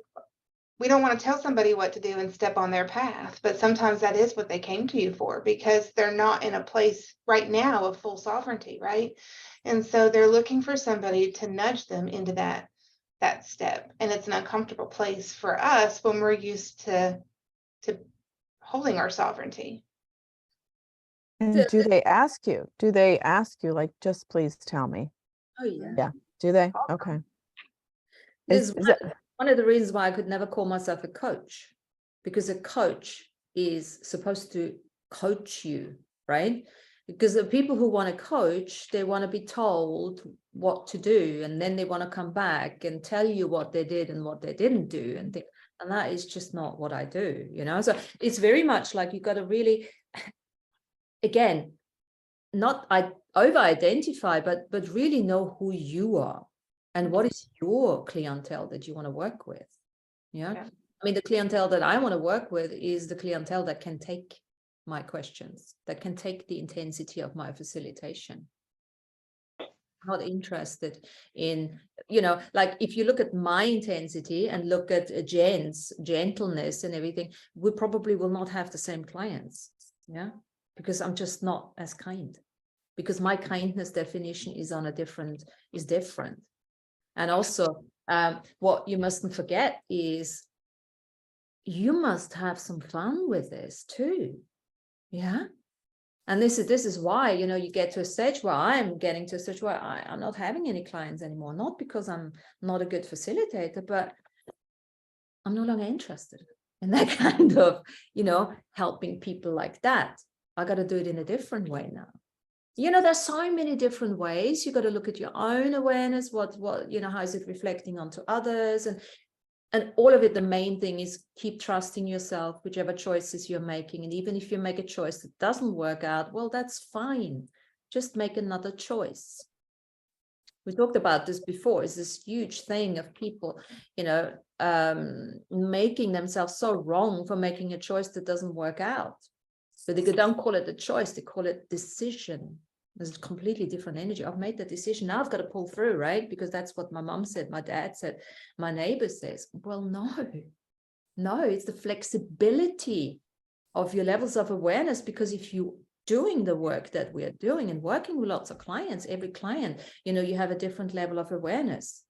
we don't want to tell somebody what to do and step on their path, but sometimes that is what they came to you for, because they're not in a place right now of full sovereignty, right? And so they're looking for somebody to nudge them into that step. And it's an uncomfortable place for us when we're used to holding our sovereignty. And do they ask you? Do they ask you, like, just please tell me? Oh yeah. Yeah. Do they? Okay. There's Is it, one of the reasons why I could never call myself a coach, because a coach is supposed to coach you, right? Because the people who want to coach, they want to be told what to do, and then they want to come back and tell you what they did and what they didn't do, and that is just not what I do, you know? So it's very much like you got to really, again, not over-identify, but really know who you are and what is your clientele that you want to work with. Yeah. I mean, the clientele that I want to work with is the clientele that can take my questions, that can take the intensity of my facilitation. I'm not interested in, you know, like if you look at my intensity and look at Jen's gentleness and everything, we probably will not have the same clients. Yeah. Because I'm just not as kind, because my kindness definition is different. And also what you mustn't forget is you must have some fun with this too. Yeah. And this is why, you know, you get to a stage where I'm getting to a stage where I'm not having any clients anymore, not because I'm not a good facilitator, but I'm no longer interested in that kind of, you know, helping people like that. I got to do it in a different way now. You know, there's so many different ways. You got to look at your own awareness, what, you know, how is it reflecting onto others, and all of it. The main thing is keep trusting yourself, whichever choices you're making. And even if you make a choice that doesn't work out, well, that's fine. Just make another choice. We talked about this before, is this huge thing of people, you know, making themselves so wrong for making a choice that doesn't work out. So they don't call it a choice, they call it decision. There's a completely different energy. I've made the decision. Now I've got to pull through, right? Because that's what my mom said, my dad said, my neighbor says. Well, no, it's the flexibility of your levels of awareness. Because if you're doing the work that we're doing and working with lots of clients, every client, you know, you have a different level of awareness.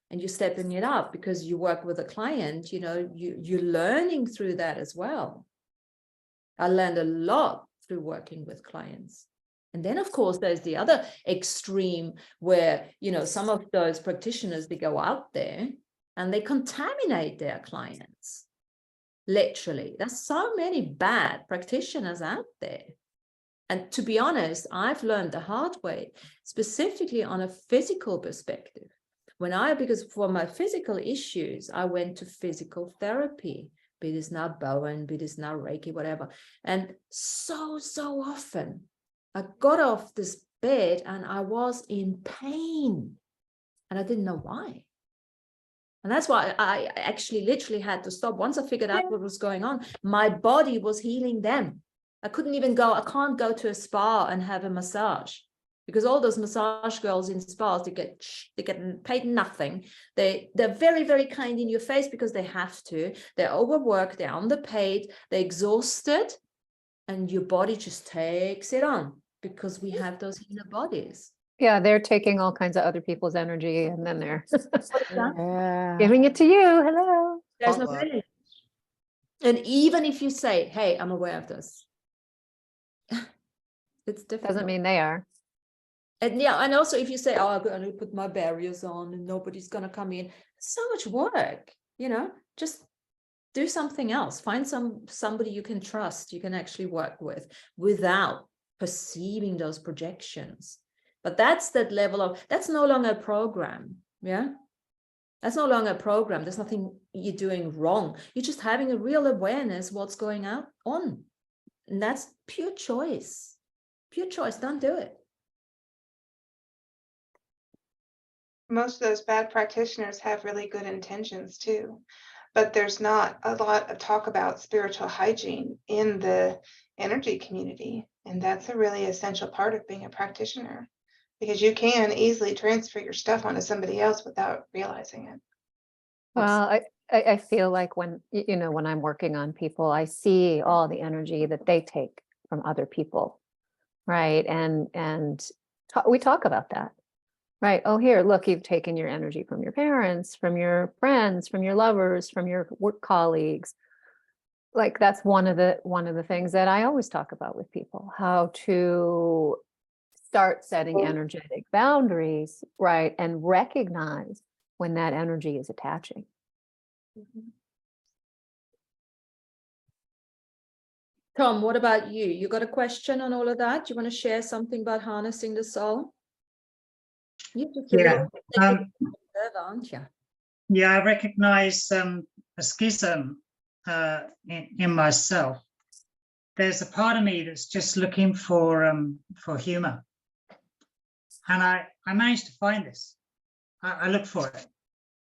And you're stepping it up because you work with a client, you know, you're learning through that as well. I learned a lot through working with clients. And then, of course, there's the other extreme where, you know, some of those practitioners, they go out there and they contaminate their clients. Literally, there's so many bad practitioners out there. And to be honest, I've learned the hard way, specifically on a physical perspective. Because for my physical issues, I went to physical therapy, be it is now Bowen, be it is now Reiki, whatever. And so often I got off this bed and I was in pain and I didn't know why. And that's why I actually literally had to stop. Once I figured out what was going on, my body was healing them. I can't go to a spa and have a massage, because all those massage girls in spas, they get paid nothing. They're very, very kind in your face because they have to. They're overworked, they're underpaid, they're exhausted, and your body just takes it on because we have those inner bodies. Yeah, they're taking all kinds of other people's energy and then they're Yeah. giving it to you. Hello. There's no Potluck. balance. And even if you say, hey, I'm aware of this, it's difficult. Doesn't mean they are. And yeah, and also if you say, oh, I'm going to put my barriers on and nobody's going to come in, it's so much work, you know, just do something else. Find somebody you can trust, you can actually work with without perceiving those projections. But that's that level of, that's no longer a program. Yeah. That's no longer a program. There's nothing you're doing wrong. You're just having a real awareness what's going on. And that's pure choice. Pure choice. Don't do it. Most of those bad practitioners have really good intentions too, but there's not a lot of talk about spiritual hygiene in the energy community. And that's a really essential part of being a practitioner, because you can easily transfer your stuff onto somebody else without realizing it. Well, I feel like when, you know, when I'm working on people, I see all the energy that they take from other people. Right. And we talk about that. Right. Oh, here, look, you've taken your energy from your parents, from your friends, from your lovers, from your work colleagues. Like that's one of the things that I always talk about with people, how to start setting energetic boundaries, right? And recognize when that energy is attaching. Tom, what about you? You got a question on all of that? Do you want to share something about harnessing the soul? You're just a Yeah, little observer, aren't you? yeah, I recognize a schism in myself. There's a part of me that's just looking for humor, and I managed to find this. I look for it,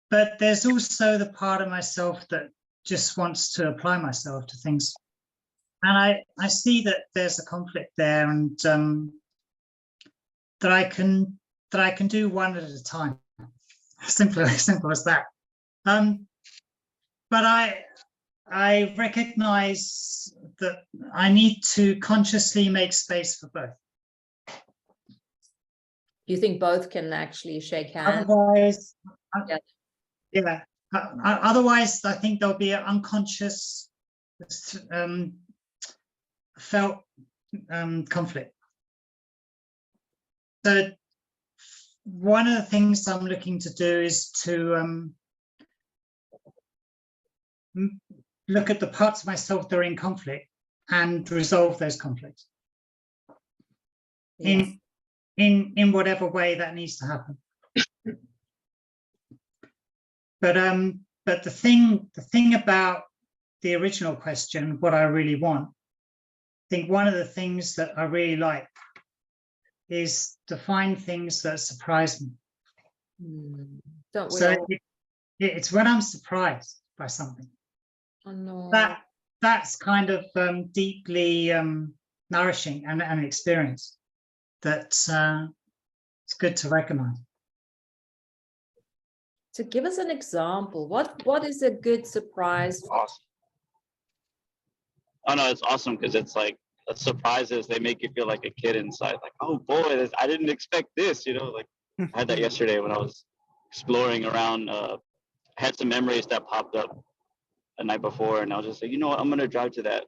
but there's also the part of myself that just wants to apply myself to things, and I see that there's a conflict there, and that I can do one at a time. Simple as that. But I recognize that I need to consciously make space for both. You think both can actually shake hands? Otherwise, Yeah. yeah. Otherwise, I think there'll be an unconscious felt conflict. So one of the things I'm looking to do is to look at the parts of myself that are in conflict and resolve those conflicts in whatever way that needs to happen. But the thing about the original question, what I really want, I think one of the things that I really like is to find things that surprise me. Don't we So all? it's when I'm surprised by something. Oh, no. That's kind of deeply nourishing and an experience that it's good to recognize. So give us an example. What is a good surprise? Awesome. Oh no, it's awesome because it's like surprises. They make you feel like a kid inside. Like, oh boy, I didn't expect this. You know, like I had that yesterday when I was exploring around. I had some memories that popped up the night before, and I was just like, you know what, I'm gonna drive to that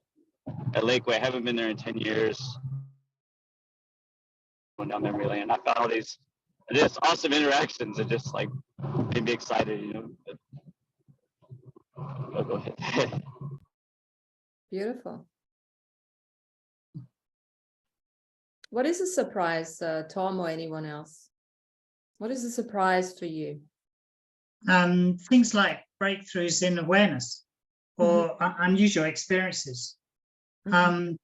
Lakeway. I haven't been there in 10 years. Going down memory lane, I found all these just awesome interactions. It just like made me excited, you know. But, go ahead. Beautiful. What is a surprise, Tom, or anyone else? What is a surprise for you? Things like breakthroughs in awareness or unusual experiences. They're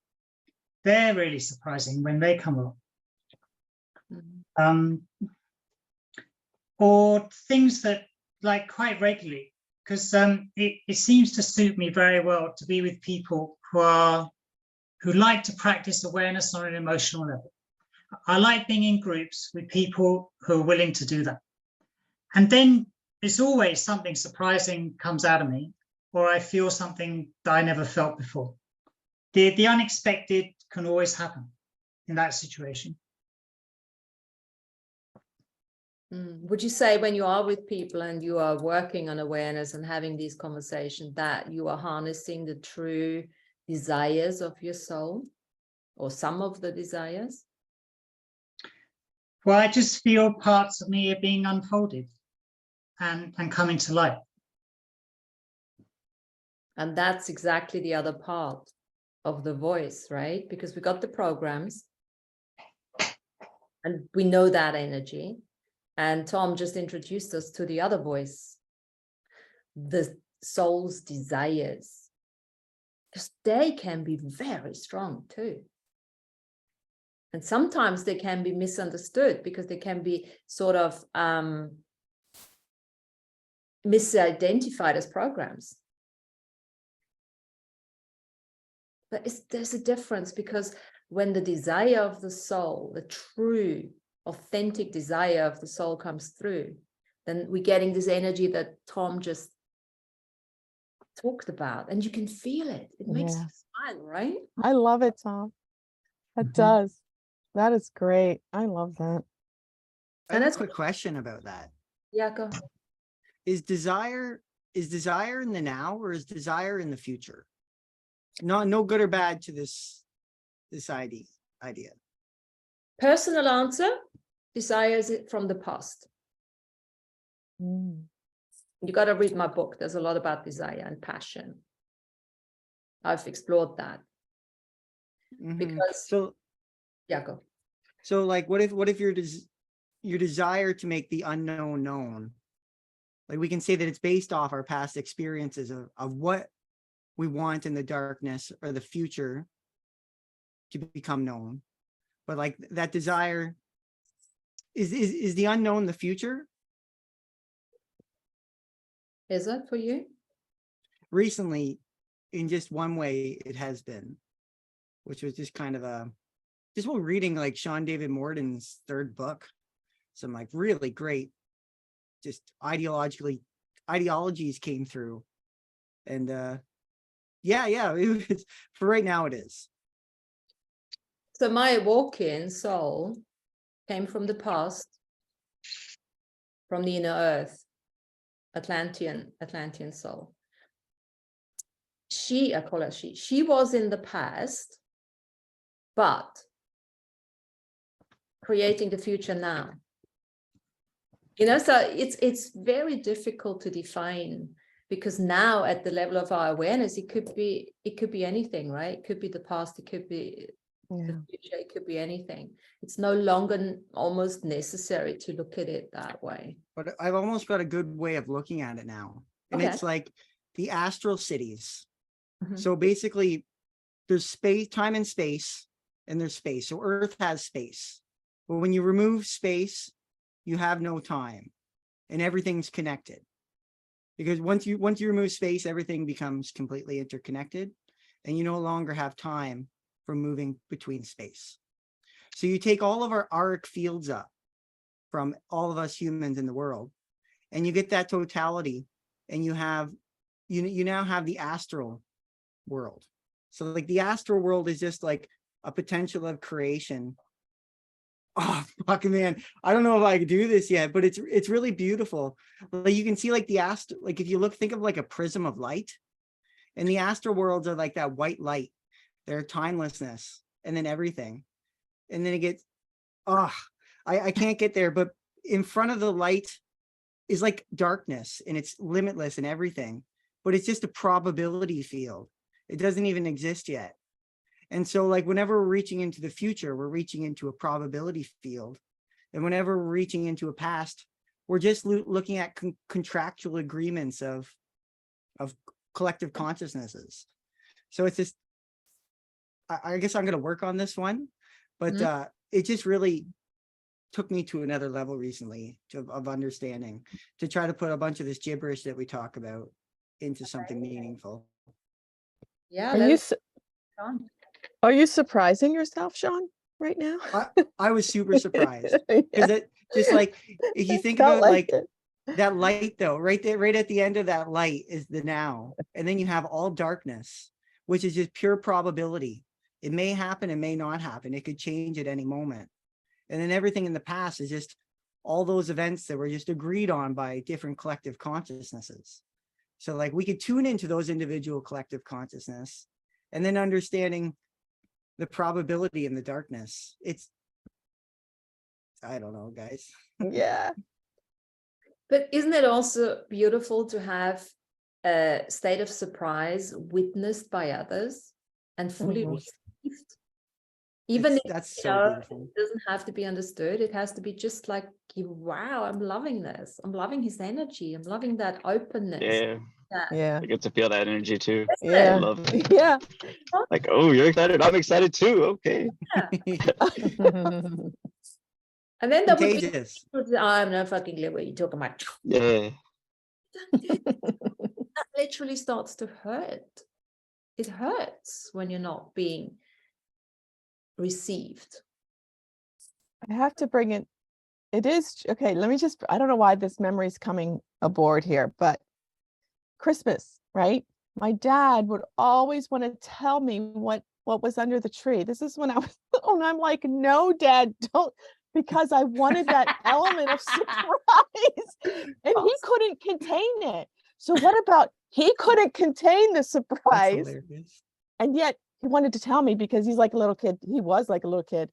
really surprising when they come up. Or things that, like, quite regularly, because it seems to suit me very well to be with people who like to practice awareness on an emotional level. I like being in groups with people who are willing to do that. And then there's always something surprising comes out of me, or I feel something that I never felt before. The unexpected can always happen in that situation. Would you say when you are with people and you are working on awareness and having these conversations that you are harnessing the true desires of your soul, or some of the desires? Well, I just feel parts of me are being unfolded and coming to light. And that's exactly the other part of the voice, right? Because we got the programs and we know that energy. And Tom just introduced us to the other voice, the soul's desires. Because they can be very strong too. And sometimes they can be misunderstood because they can be sort of misidentified as programs. But there's a difference, because when the desire of the soul, the true, authentic desire of the soul comes through, then we're getting this energy that Tom just talked about, and you can feel it. It makes you smile, right? I love it, Tom. It does. That is great. I love that. I have a quick question about that. Yeah, go. Is desire in the now, or is desire in the future? No good or bad to this idea. Personal answer: desires it from the past. Mm. You got to read my book. There's a lot about desire and passion. I've explored that. Because yeah, go. So like, what if your desire to make the unknown known, like we can say that it's based off our past experiences of what we want in the darkness or the future to become known, but like that desire is the unknown the future? Is it for you? Recently, in just one way, it has been, which was just kind of just while reading like Sean David Morden's third book, some like really great, just ideologies came through, and yeah, it was, for right now it is. So my walk-in soul came from the past, from the inner earth, Atlantean soul. I call her she was in the past, but creating the future now. You know, so it's very difficult to define, because now at the level of our awareness, it could be anything, right? It could be the past, it could be the future, it could be anything. It's no longer almost necessary to look at it that way. But I've almost got a good way of looking at it now. And Okay. it's like the astral cities. Mhm. So basically there's space, time and space, and there's space. So Earth has space. But when you remove space, you have no time, and everything's connected. Because once you remove space, everything becomes completely interconnected, and you no longer have time for moving between space. So you take all of our auric fields up from all of us humans in the world, and you get that totality, and you now have the astral world. So like the astral world is just like a potential of creation. Oh fucking man, I don't know if I could do this yet, but it's really beautiful. Like you can see like the astral, like if you think of like a prism of light, and the astral worlds are like that white light, their timelessness, and then everything, and then it gets I can't get there, but in front of the light is like darkness, and it's limitless and everything, but it's just a probability field. It doesn't even exist yet. And so like whenever we're reaching into the future, we're reaching into a probability field. And whenever we're reaching into a past, we're just looking at contractual agreements of collective consciousnesses. So it's just, I guess I'm going to work on this one, but it just really took me to another level recently of understanding, to try to put a bunch of this gibberish that we talk about into something meaningful. Yeah. Are you surprising yourself, Sean, right now? I was super surprised, because Yeah. it just like, if you think Felt about like it. that light though, right there, right at the end of that light is the now. And then you have all darkness, which is just pure probability. It may happen, it may not happen. It could change at any moment. And then everything in the past is just all those events that were just agreed on by different collective consciousnesses. So like we could tune into those individual collective consciousness and then understanding the probability in the darkness. I don't know, guys. Yeah. But isn't it also beautiful to have a state of surprise witnessed by others and fully Mhm. received? Even if That's you so know, beautiful. it doesn't have to be understood, it has to be just like, wow, I'm loving this. I'm loving his energy. I'm loving that openness. Yeah, Yeah. I get to feel that energy too. Isn't I Yeah. love it. Yeah. Like, oh, you're excited. I'm excited too. Okay. And then there would be, Contagious. I'm not fucking clear what you're talking about. Yeah. That literally starts to hurt. It hurts when you're not being received. I have to bring it. It is okay. Let me just, I don't know why this memory is coming aboard here, but Christmas, right? My dad would always want to tell me what was under the tree. This is when I was, and I'm like, no, Dad, don't, because I wanted that element of surprise, and he couldn't contain it. So what about he couldn't contain the That's surprise, hilarious. and yet he wanted to tell me because he's like a little kid. He was like a little kid.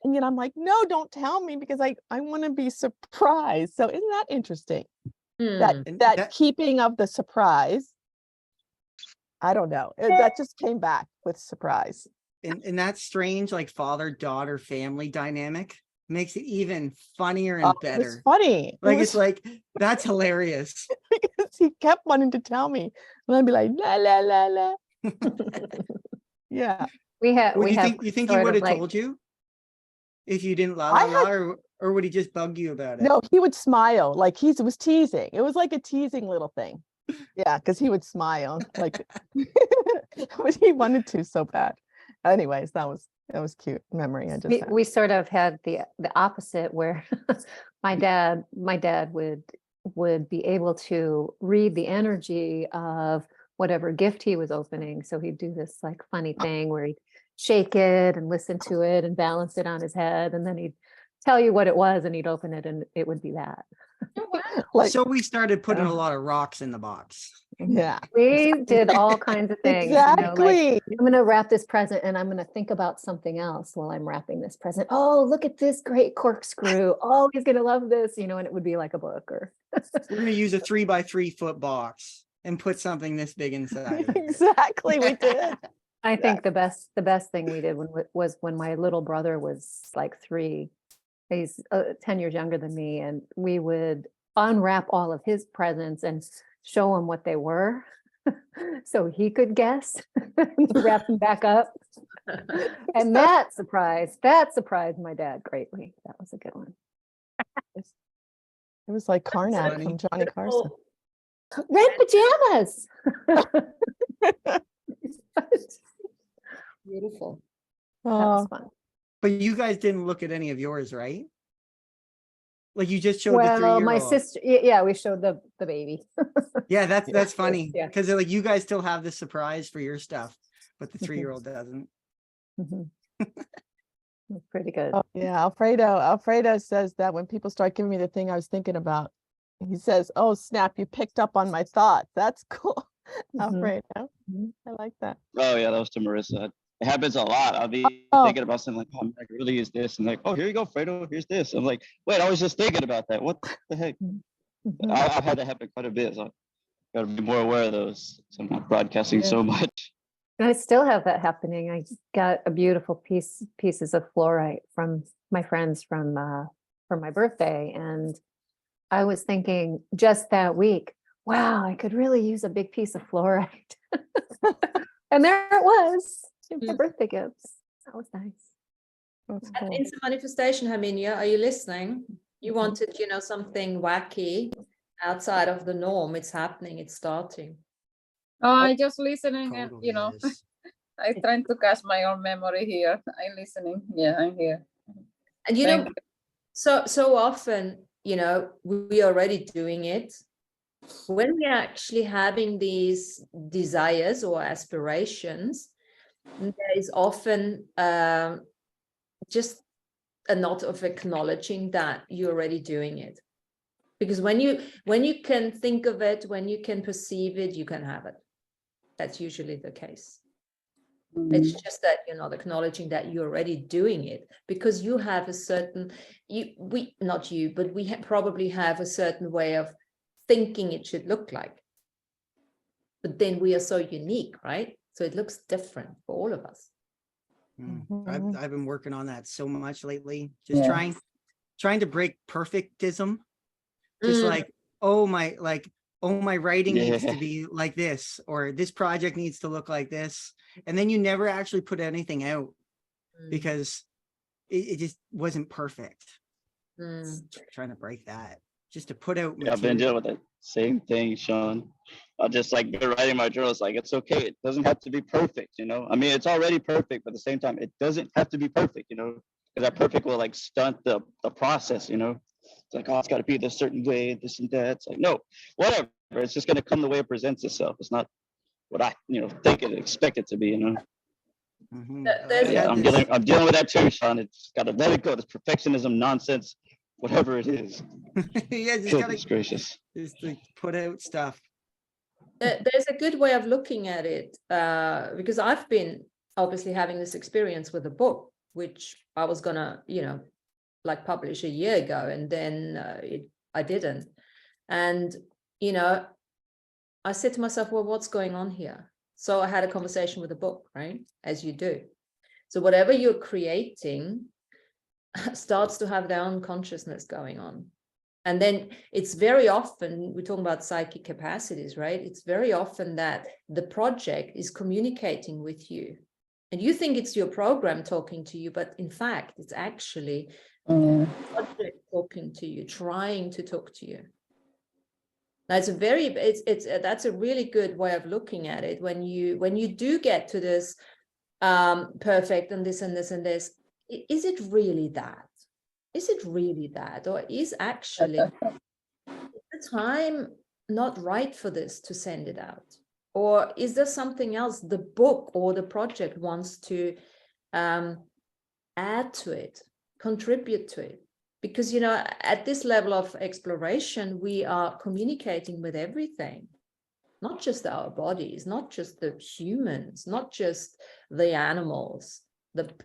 And yet I'm like, no, don't tell me because I want to be surprised. So isn't that interesting? That And that keeping of the surprise. I don't know. That just came back with surprise. and that strange like father-daughter family dynamic makes it even funnier and It was better. funny. Like It it's was like that's hilarious. because he kept wanting to tell me, and I'd be like, la la la la. Yeah. We have Would we you have think he sort would of have like, told you if you didn't la I la la, or would he just bug you about it? No, he would smile like he was teasing. It was like a teasing little thing. Yeah, because he would smile like but he wanted to so bad. Anyways, that was cute memory. I just we, had. we sort of had the opposite where my dad would be able to read the energy of whatever gift he was opening. So he'd do this like funny thing where he'd shake it and listen to it and balance it on his head, and then he'd tell you what it was, and he'd open it and it would be that. Like, So we started putting a Oh. lot of rocks in the box. yeah. We did all kinds of things. You know, like, Exactly. I'm going to wrap this present and I'm going to think about something else while I'm wrapping this present. Oh, look at this great corkscrew. Oh, he's going to love this, you know, and it would be like a book or. We're gonna use a 3x3 foot box and put something this big inside of it. Exactly, we did. I think the best thing we did was when my little brother was like 3. He's 10 years younger than me, and we would unwrap all of his presents and show him what they were so he could guess and wrap them back up. And that surprised my dad greatly. That was a good one. It was like Karnak funny. from Johnny Carson. Red pajamas. Beautiful. That was Oh, fun. But you guys didn't look at any of yours, right? Like you just showed the Well, 3-year-old. my sister, yeah, we showed the baby. Yeah, that's funny. Yeah. Because like you guys still have the surprise for your stuff, but the Mhm. 3-year-old doesn't. Mhm. That's pretty good. oh, yeah. Alfredo says that when people start giving me the thing I was thinking about, he says, "Oh snap, you picked up on my thoughts. That's cool." Mhm. Alfredo, Mhm. I like that. Oh yeah, that was to Marissa. It happens a lot. I'll be Oh. thinking about something like, oh, I could really use this, and like, oh, here you go, Fredo. Here's this. I'm like, wait, I was just thinking about that. What the heck? Mhm. I've had that happen quite a bit. So I gotta be more aware of those. So I'm not broadcasting Yeah. so much. And I still have that happening. I got a beautiful pieces of fluorite from my friends from my birthday, and I was thinking just that week, wow, I could really use a big piece of fluorite. And there it was, my birthday gifts. That was nice. That's And cool. into manifestation, Herminia, are you listening? You Mhm. wanted, something wacky outside of the norm. It's happening. It's starting. Oh, I just listening and Totally is. I trying to catch my own memory here. I'm listening. Yeah, I'm here. And Thank you. so often, we are already doing it. When we're actually having these desires or aspirations, there is often just not of acknowledging that you're already doing it. Because when you can think of it, when you can perceive it, you can have it. That's usually the case. It's just that you're not acknowledging that you're already doing it, because you have a certain, we probably have a certain way of thinking it should look like. But then we are so unique, right? So it looks different for all of us. I've been working on that so much lately, just trying to break perfectism. Just like, oh my writing needs to be like this, or this project needs to look like this. And then you never actually put anything out because it just wasn't perfect. Trying to break that, just to put out material. I've been dealing with the same thing, Sean. I just like been writing my journal. It's like, it's okay. It doesn't have to be perfect, you know? I mean, it's already perfect, but at the same time, it doesn't have to be perfect, you know? Because that perfect will like stunt the process, you know? It's like, oh, it's got to be this certain way, this and that. It's like, no, whatever. It's just going to come the way it presents itself. It's not what I, think and expect it to be, you know? I'm dealing with that too, Sean. It's got to let it go. This perfectionism nonsense, whatever it is. Goodness gracious. Just like put out stuff. There's a good way of looking at it, because I've been obviously having this experience with a book, which I was gonna, like publish a year ago, and then I didn't. And, I said to myself, well, what's going on here? So I had a conversation with the book, right? As you do. So whatever you're creating starts to have their own consciousness going on. And then it's very often, we're talking about psychic capacities, right? It's very often that the project is communicating with you. And you think it's your program talking to you, but in fact, it's actually the project talking to you, trying to talk to you. That's that's a really good way of looking at it. When you do get to this perfect and this and this and this, is it really that? Is it really that? Or is actually the time not right for this to send it out? Or is there something else the book or the project wants to add to it, contribute to it? Because, at this level of exploration, we are communicating with everything, not just our bodies, not just the humans, not just the animals.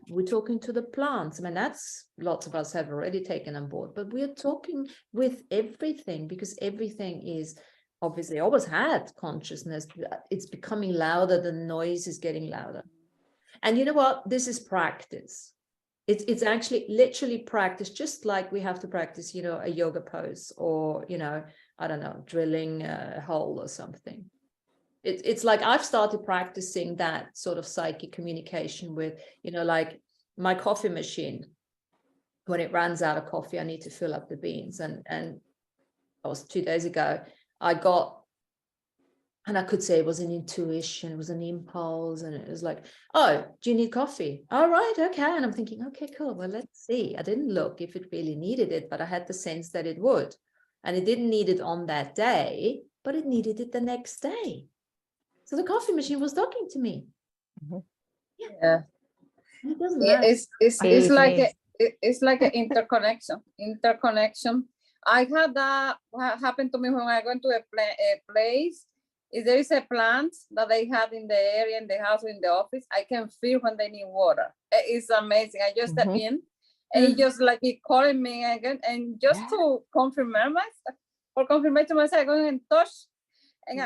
We're talking to the plants. I mean, that's lots of us have already taken on board, but we're talking with everything, because everything is obviously always had consciousness. It's becoming louder. The noise is getting louder. And you know what? This is practice. It's actually literally practice, just like we have to practice, a yoga pose, or, I don't know, drilling a hole or something. It's like I've started practicing that sort of psychic communication with, like my coffee machine. When it runs out of coffee, I need to fill up the beans. And that was 2 days ago. And I could say it was an intuition, it was an impulse, and it was like, oh, do you need coffee? All right, okay. And I'm thinking, okay, cool. Well, let's see. I didn't look if it really needed it, but I had the sense that it would. And it didn't need it on that day, but it needed it the next day. So the coffee machine was talking to me. Yeah. It doesn't matter. It's like an interconnection. I had that happen to me when I went to a place. If there is a plant that they have in the area, in the house, or in the office, I can feel when they need water. It's amazing. I just step in, and it just like it calling me again, and just to confirm myself, I go and touch. And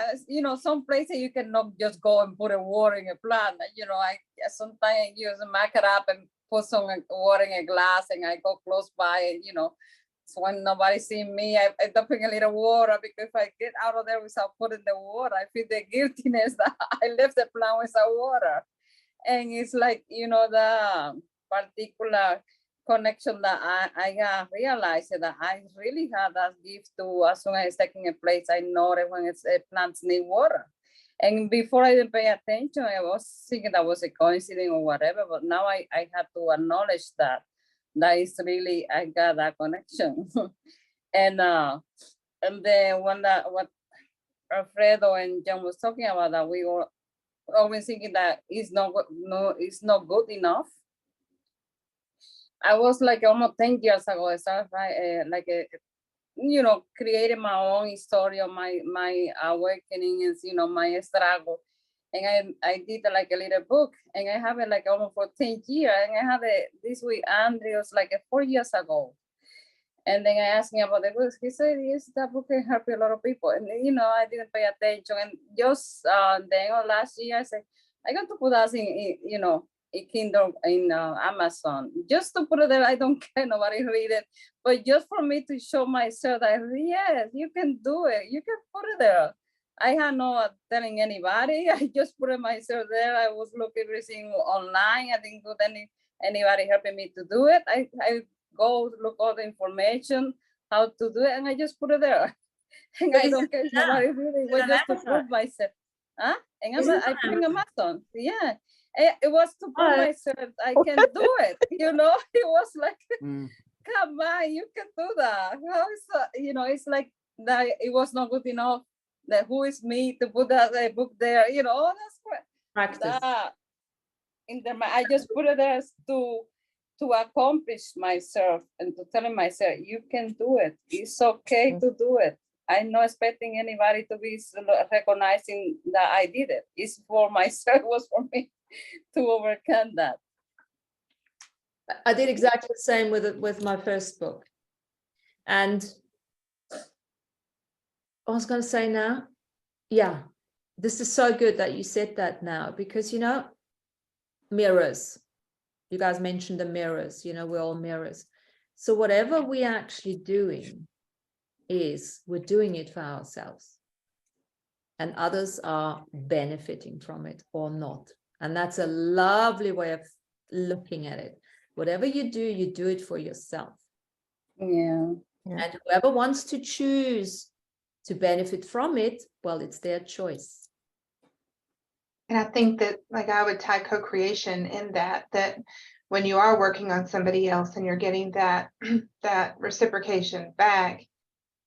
some places you cannot just go and put a water in a plant. I sometimes use a mark it up and put some water in a glass, and I go close by, and so when nobody see me, I dumping a little water, because if I get out of there without putting the water, I feel the guiltiness that I left the plant without water. And it's like, the particular connection that I realized that I really have that gift to, as soon as it's taking a place, I know that when plants need water. And before I didn't pay attention, I was thinking that was a coincidence or whatever, but now I have to acknowledge that is really, I got that connection. And then what Alfredo and John was talking about, that we were always thinking that it's not good enough. I was like almost 10 years ago, I started like a, creating my own story of my awakening is, my struggle. And I did like a little book, and I have it like almost for 10 years. And I have it this with Andrews like 4 years ago. And then I asked him about the books. He said, yes, that book can help a lot of people. And, I didn't pay attention. And just then last year, I said, I got to put us in Kindle in Amazon, just to put it there. I don't care, nobody read it. But just for me to show myself that, yes, you can do it. You can put it there. I had no telling anybody. I just put it myself there. I was looking everything online. I didn't get anybody helping me to do it. I go look all the information, how to do it, and I just put it there. And I don't care if nobody really, it was just to prove myself. Huh? And I put in Amazon. Yeah. It was to prove myself I can do it. It was like, come on, you can do that. How is that? It's like that it was not good enough. That who is me to put that book there? That's what Practice. I just put it there to accomplish myself and to telling myself, you can do it. It's okay to do it. I'm not expecting anybody to be recognizing that I did it. It's for myself, it was for me to overcome that. I did exactly the same with my first book. And I was going to say now, yeah, this is so good that you said that now, because, mirrors, you guys mentioned the mirrors, we're all mirrors. So whatever we're actually doing we're doing it for ourselves, and others are benefiting from it or not. And that's a lovely way of looking at it. Whatever you do it for yourself. Yeah. And whoever wants to choose to benefit from it, well, it's their choice. And I think that, like, I would tie co-creation in that when you are working on somebody else and you're getting that that reciprocation back,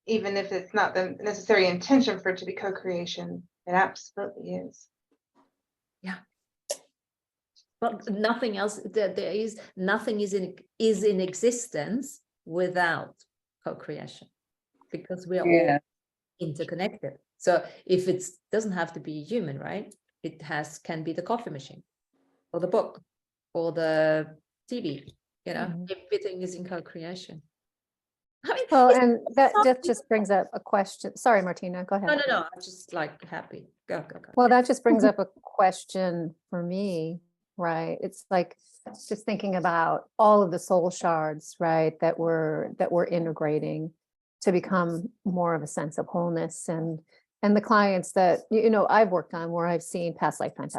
even if it's not the necessary intention for it to be co-creation, it absolutely is. Yeah. But nothing else, nothing is in existence without co-creation, because we are all interconnected. So if it doesn't have to be human, right? It can be the coffee machine or the book or the TV, everything is in co-creation. I mean, Well, and that just brings up a question. Sorry, Martina, go ahead. No, I'm just like happy. Go. Well, that just brings up a question for me, right? It's like just thinking about all of the soul shards, right, that we're integrating to become more of a sense of wholeness, and the clients that I've worked on where I've seen past lifetime,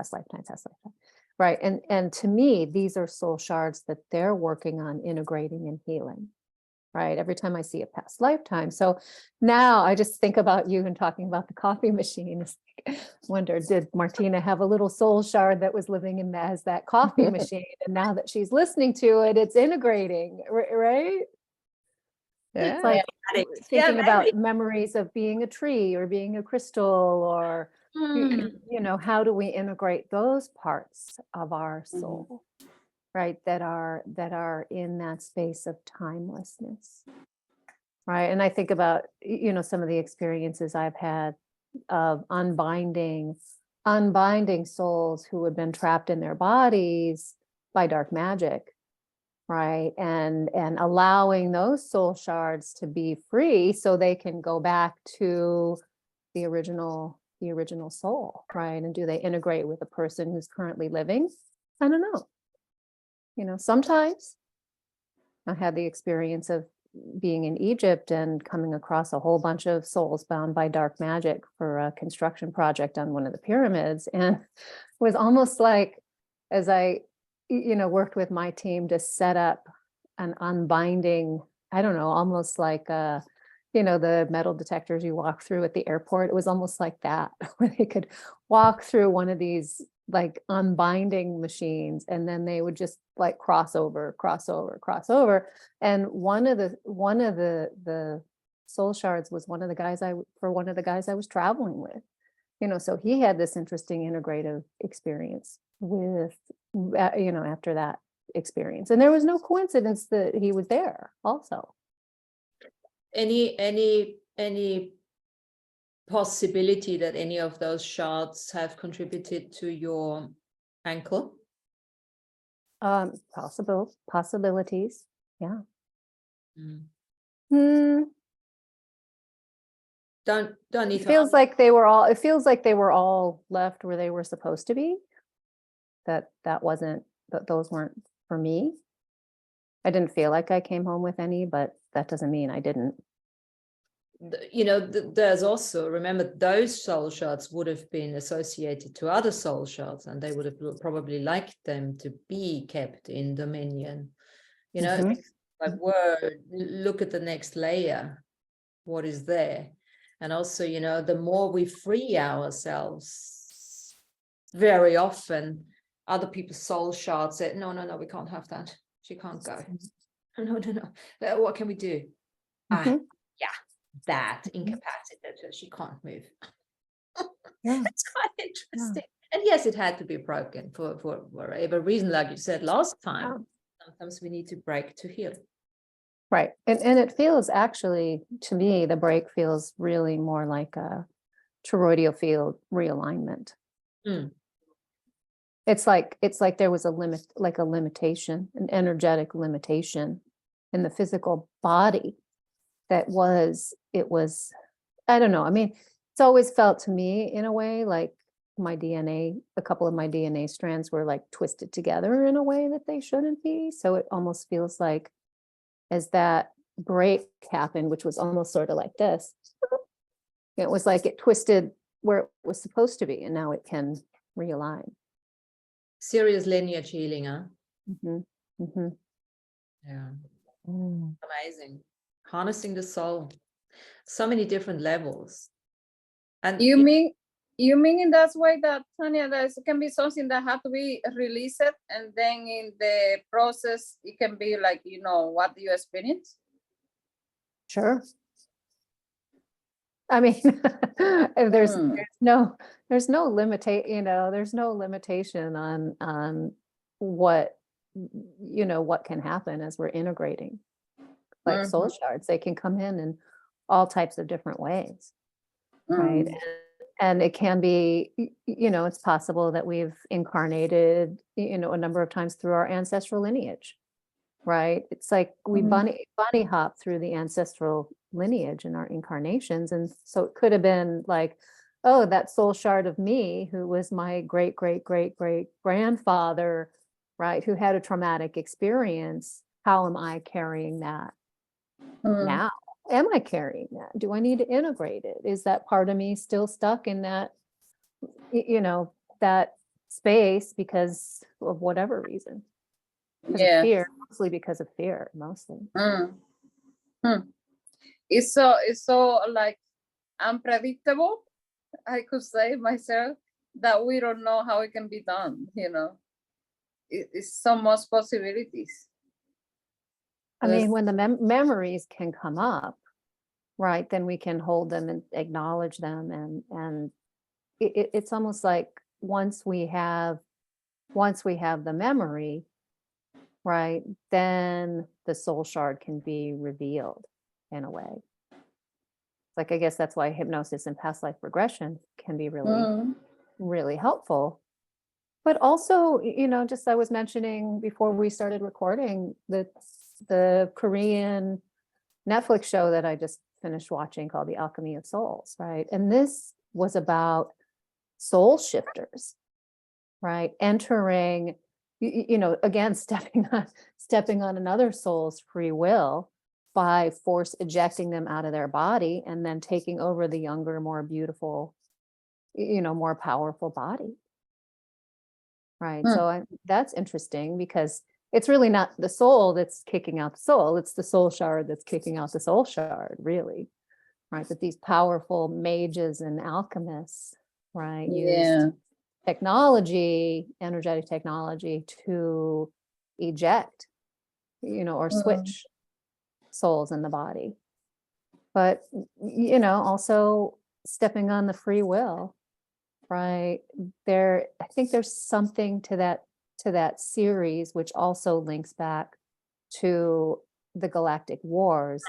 right? And to me, these are soul shards that they're working on integrating and healing. Right. Every time I see a past lifetime. So now I just think about you and talking about the coffee machine. It's like, wonder, did Martina have a little soul shard that was living in as that coffee machine? And now that she's listening to it, it's integrating, right? Yeah. It's like thinking about maybe. memories of being a tree or being a crystal, or, how do we integrate those parts of our soul? Right, that are in that space of timelessness, right? And I think about some of the experiences I've had of unbinding souls who had been trapped in their bodies by dark magic, right? And allowing those soul shards to be free so they can go back to the original soul, right? And do they integrate with a person who's currently living? I don't know. Sometimes I had the experience of being in Egypt and coming across a whole bunch of souls bound by dark magic for a construction project on one of the pyramids. And it was almost like, as I, worked with my team to set up an unbinding, I don't know, almost like, the metal detectors you walk through at the airport. It was almost like that, where they could walk through one of these like unbinding machines, and then they would just like cross over. And one of the soul shards was one of the guys I was traveling with, so he had this interesting integrative experience with, after that experience. And there was no coincidence that he was there also. Any possibility that any of those shards have contributed to your ankle? Possibilities. Yeah. Mm. Hmm. Don't need It to feels like they were all, it feels like they were all left where they were supposed to be. That wasn't, that those weren't for me. I didn't feel like I came home with any, but that doesn't mean I didn't. There's also, remember, those soul shards would have been associated to other soul shards, and they would have probably liked them to be kept in dominion. Mhm. Like word, look at the next layer, what is there? And also, the more we free ourselves, very often other people's soul shards say, no, we can't have that. She can't go. No. What can we do? Mhm. That incapacitated her. She can't move. Yeah. It's quite interesting. And yes, it had to be broken for whatever reason, like you said last time. Sometimes we need to break to heal. Right. And it feels actually, to me, the break feels really more like a toroidal field realignment. Mm. It's like there was a limitation, an energetic limitation in the physical body it was, I don't know. I mean, it's always felt to me in a way like my DNA, a couple of my DNA strands were like twisted together in a way that they shouldn't be. So it almost feels like as that break happened, which was almost sort of like this, it was like it twisted where it was supposed to be, and now it can realign. Serious lineage healing, huh? Mm-hmm. Mm-hmm. Yeah. Mm. Amazing. Harnessing the soul. So many different levels. And You mean in that way that, Tanya, there can be something that have to be released, and then in the process it can be like, what you experience? Sure. I mean, if there's no limitation on what can happen as we're integrating. Like soul shards, they can come in all types of different ways, right? And it can be, it's possible that we've incarnated, a number of times through our ancestral lineage, right? It's like we bunny hop through the ancestral lineage in our incarnations. And so it could have been like, oh, that soul shard of me who was my great grandfather, right, who had a traumatic experience. How am I carrying that now? Am I carrying that? Do I need to integrate it? Is that part of me still stuck in that, that space because of whatever reason? Because of fear, mostly because of fear, mostly. It's so like unpredictable, I could say myself, that we don't know how it can be done. It's so much possibilities. I mean, when the memories can come up, right, then we can hold them and acknowledge them, and it's almost like once we have the memory, right, then the soul shard can be revealed in a way. Like, I guess that's why hypnosis and past life regression can be really helpful. But also, just I was mentioning before we started recording the Korean Netflix show that I just finished watching called The Alchemy of Souls, right? And this was about soul shifters, right? Entering, again, stepping on another soul's free will by force ejecting them out of their body and then taking over the younger, more beautiful, more powerful body. Right. So that's interesting because it's really not the soul that's kicking out the soul. It's the soul shard that's kicking out the soul shard, really. Right. But these powerful mages and alchemists, right, used technology, energetic technology to eject, or switch souls in the body. But, also stepping on the free will. Right. I think there's something to to that series, which also links back to the galactic wars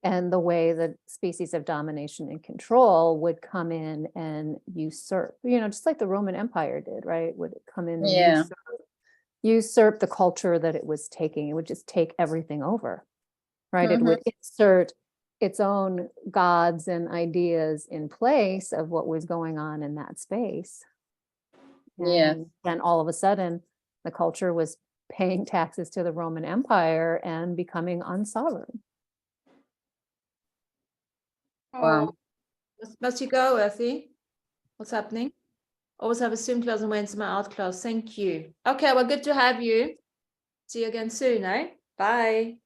and the way that species of domination and control would come in and usurp, just like the Roman Empire did, right? Would come in and Yeah. usurp the culture that it was taking. It would just take everything over, right? It would insert its own gods and ideas in place of what was going on in that space. Yeah. And then all of a sudden, the culture was paying taxes to the Roman Empire and becoming unsovereign. Wow. Must you go, Earthy? What's happening? Always have a Zoom class and Wednesday my art class. Thank you. Okay, well, good to have you. See you again soon, eh? Bye.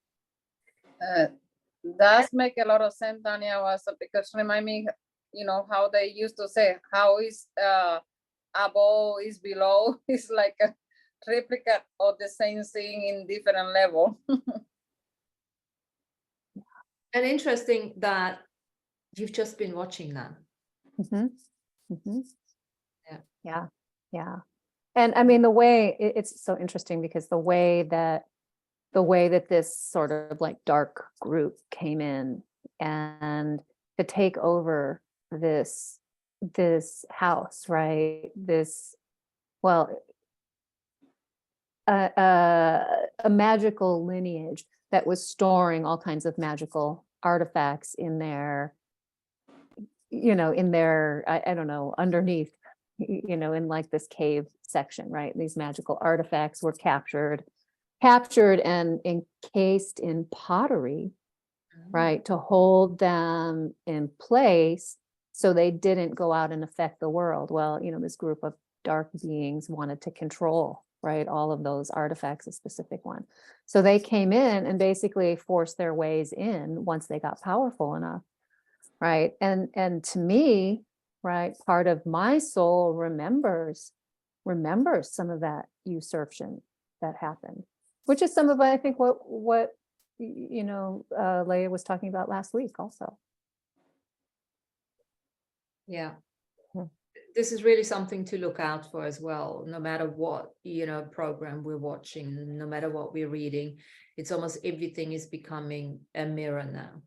Does make a lot of sense, Tanya, also because remind me, how they used to say, how is above is below. It's like a replica of the same thing in different level. And interesting that you've just been watching that. Yeah. And I mean, the way it's so interesting because the way that this sort of like dark group came in and to take over this house, right? A magical lineage that was storing all kinds of magical artifacts in their, I don't know, underneath, in like this cave section, right? These magical artifacts were captured and encased in pottery, right? To hold them in place so they didn't go out and affect the world. Well, this group of dark beings wanted to control, right, all of those artifacts, a specific one. So they came in and basically forced their ways in once they got powerful enough, right? And to me, right, part of my soul remembers some of that usurpation that happened, which is some of, I think, what Leah was talking about last week also. Yeah. This is really something to look out for as well, no matter what, program we're watching, no matter what we're reading. It's almost everything is becoming a mirror now.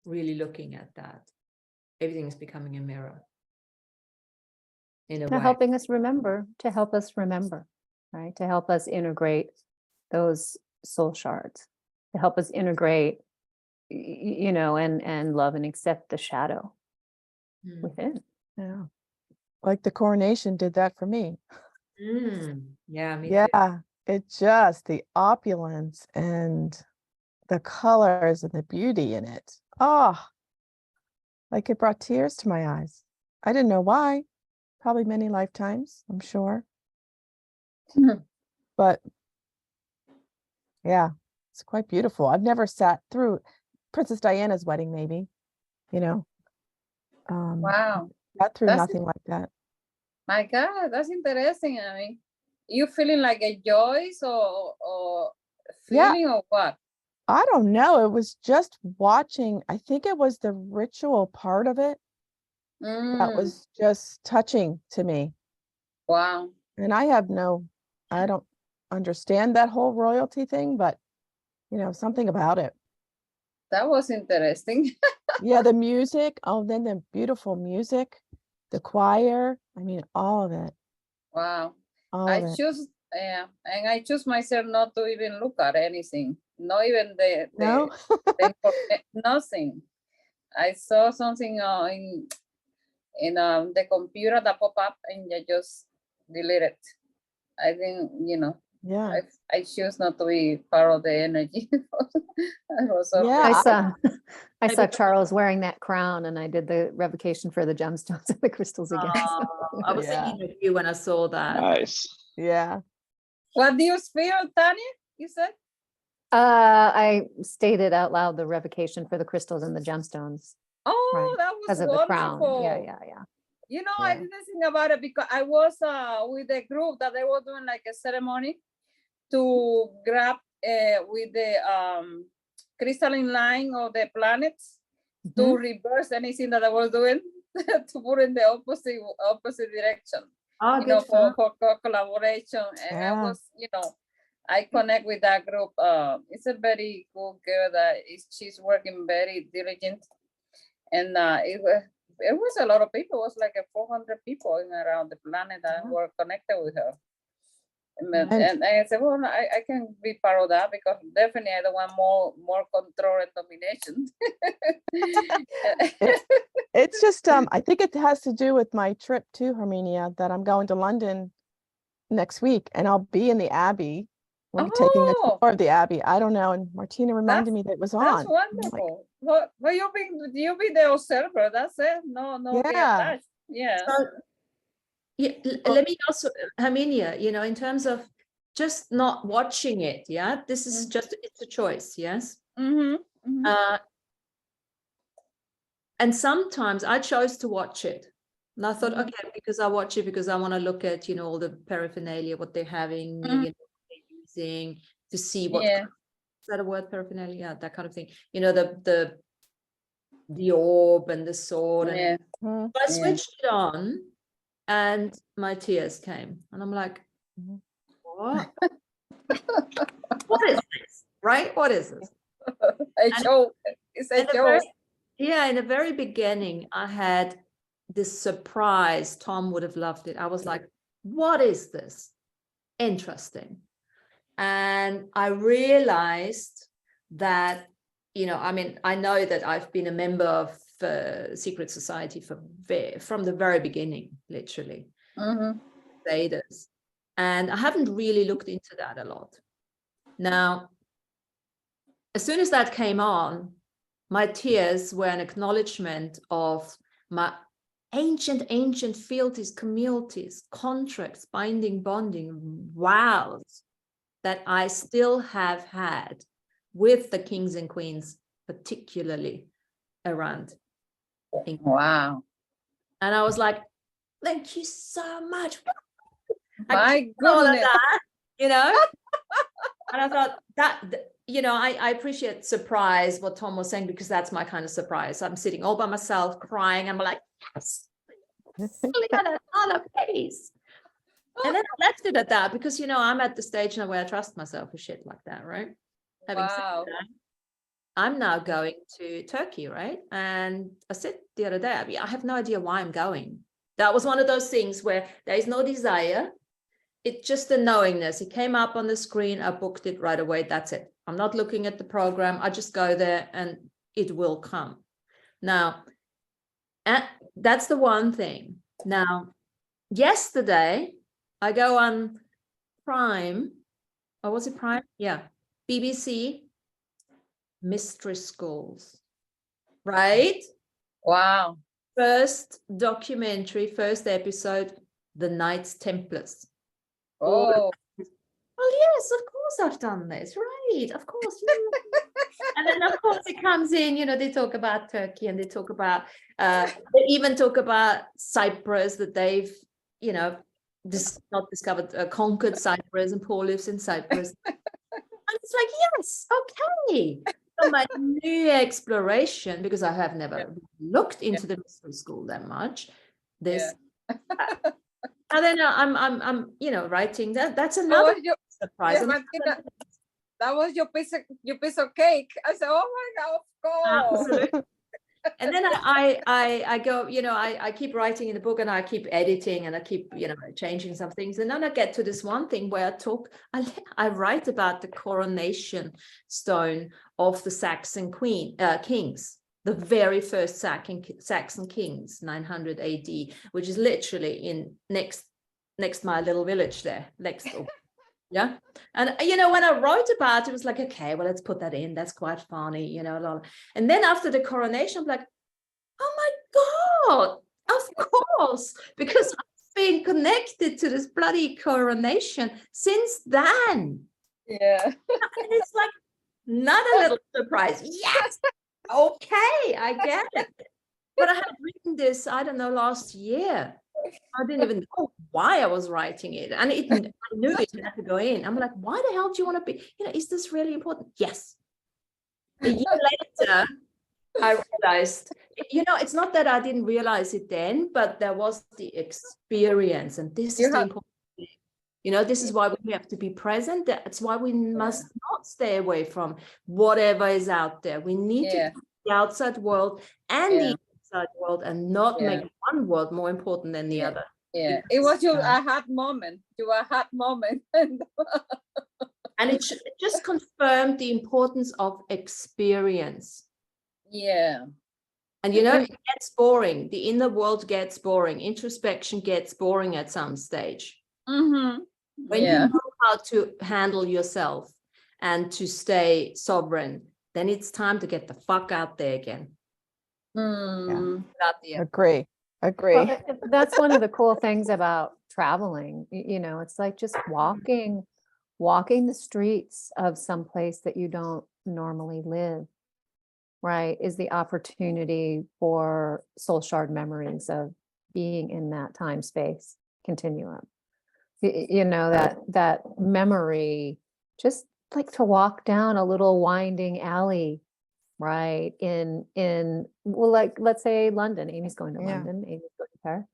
Really looking at that. Everything is becoming a mirror. In a way. Helping us remember, right? To help us integrate those soul shards, to help us integrate, and love and accept the shadow within. Yeah. Like the coronation did that for me. Yeah, me too. Yeah, it just, the opulence and the colors and the beauty in it. Oh, like it brought tears to my eyes. I didn't know why. Probably many lifetimes, I'm sure. But yeah, it's quite beautiful. I've never sat through Princess Diana's wedding, maybe, Wow. sat through That's nothing like that. My God, that's interesting. I mean, you feeling like a joy or feeling or what? I don't know. It was just watching. I think it was the ritual part of it that was just touching to me. Wow. And I don't understand that whole royalty thing, but something about it. That was interesting. Yeah, the music. Oh, then the beautiful music, the choir. I mean, all of it. Wow. All of it. And I choose myself not to even look at anything, not even the nothing. I saw something in the computer that pop up and I just delete it. I think, Yeah. I choose not to be part of the energy. I saw Charles wearing that crown and I did the revocation for the gemstones and the crystals again. I was thinking of you when I saw that. Nice. Yeah. What do you feel, Tanya? You said? I stated out loud the revocation for the crystals and the gemstones. Oh, right, that was because of wonderful. the crown. Yeah. I didn't think about it because I was with a group that they were doing like a ceremony to grab with the crystalline line of the planets to reverse anything that I was doing to put in the opposite direction. Oh, you know, good fun. for collaboration. And I Yeah. was, you know, I connect with that group. It's a very good girl that she's working very diligent. And it was a lot of people. It was like 400 people in around the planet that Wow. were connected with her. And- And I said, well, I can be part of that because definitely I don't want more control and domination. It's just, I think it has to do with my trip to Armenia, that I'm going to London next week, and I'll be in the Abbey. We're taking a Oh, tour of the Abbey. I don't know, and Martina reminded me that it was on. that's I'm like, wonderful. Well, you be the observer. That's it. No, be Yeah. attached. Yeah. So, yeah, let me also, Herminia, you know, in terms of just not watching it, yeah, this is just, it's a choice, yes. Mm-hmm. And sometimes I chose to watch it. And I thought, Mhm. okay, because I watch it because I want to look at, you know, all the paraphernalia, what they're having, you know, what they're using, to see what, Yeah. is that a word, paraphernalia? Yeah, that kind of thing. You know, the orb and the sword. And Yeah. Mhm. I Yeah. switched it on and my tears came. And I'm like, Mhm. what? What is this? Right? What is this? A show. It's a And the show. very, yeah, in the very beginning, I had this surprise. Tom would have loved it. I was like, what is this? Interesting. And I realized that, you know, I mean, I know that I've been a member of Secret Society from the very beginning, literally, Mm-hmm. Vedas. And I haven't really looked into that a lot. Now, as soon as that came on, my tears were an acknowledgement of my ancient fealties, communities, contracts, binding, bonding, vows that I still have had with the kings and queens, particularly around England. Wow. And I was like, thank you so much. My All of goodness. that, you know? And I thought that, you know, I appreciate surprise, what Tom was saying, because that's my kind of surprise. I'm sitting all by myself crying. I'm like, yes, another piece. And then I left it at that because, you know, I'm at the stage now where I trust myself for shit like that, right? Having said Wow. that, I'm now going to Turkey, right? And I said the other day, I mean, I have no idea why I'm going. That was one of those things where there is no desire. It's just a knowingness. It came up on the screen. I booked it right away. That's it. I'm not looking at the program. I just go there and it will come. Now, that's the one thing. Now, yesterday, I go on Prime. Or was it Prime? Yeah. BBC Mystery Schools. Right? Wow. First documentary, first episode, The Knights Templars. Oh. Well, yes, of course I've done this, right? Of course. Yeah. And then of course it comes in, you know, they talk about Turkey and they talk about, they even talk about Cyprus, that they've, you know, not discovered, conquered Cyprus, and Paul lives in Cyprus. And it's like, yes, okay. So my new exploration, because I have never looked into the mystery school that much, this, and then I'm, you know, writing that. That's another surprise. And Martina, that was your piece of cake. I said, oh my God, of course. absolutely. And then I go, you know, I keep writing in the book and I keep editing and I keep, you know, changing some things. And then I get to this one thing where I write about the coronation stone of the Saxon kings, the very first Saxon kings, 900 AD, which is literally in next my little village there, next door. Yeah. And, you know, when I wrote about it, it was like, okay, well, let's put that in. That's quite funny, you know. And then after the coronation, I'm like, oh my God, of course, because I've been connected to this bloody coronation since then. Yeah. And it's like, not a little surprise. Yes. Okay, I get it. But I had written this, I don't know, last year. I didn't even know why I was writing it. And I knew it had to go in. I'm like, why the hell do you want to be, you know, is this really important? Yes. A year later, I realized you know, it's not that I didn't realize it then, but there was the experience, and this You is the have- important thing. You know, this is why we have to be present. That's why we must not stay away from whatever is out there. We need to Yeah. be the outside world and Yeah. the inside world, and not Yeah. make one world more important than the Yeah. other. Yeah, it was your Yeah. aha moment. Your aha moment. And it just confirmed the importance of experience. Yeah. And you know, it gets boring. The inner world gets boring. Introspection gets boring at some stage. Mm-hmm. When Yeah. you know how to handle yourself and to stay sovereign, then it's time to get the fuck out there again. Mm. Out there. Agree. Well, that's one of the cool things about traveling. You know, it's like just walking the streets of some place that you don't normally live, right, is the opportunity for soul shard memories of being in that time space continuum. You know, that memory, just like to walk down a little winding alley, right, in well, like, let's say London. Amy's going to Yeah. London, Amy's going to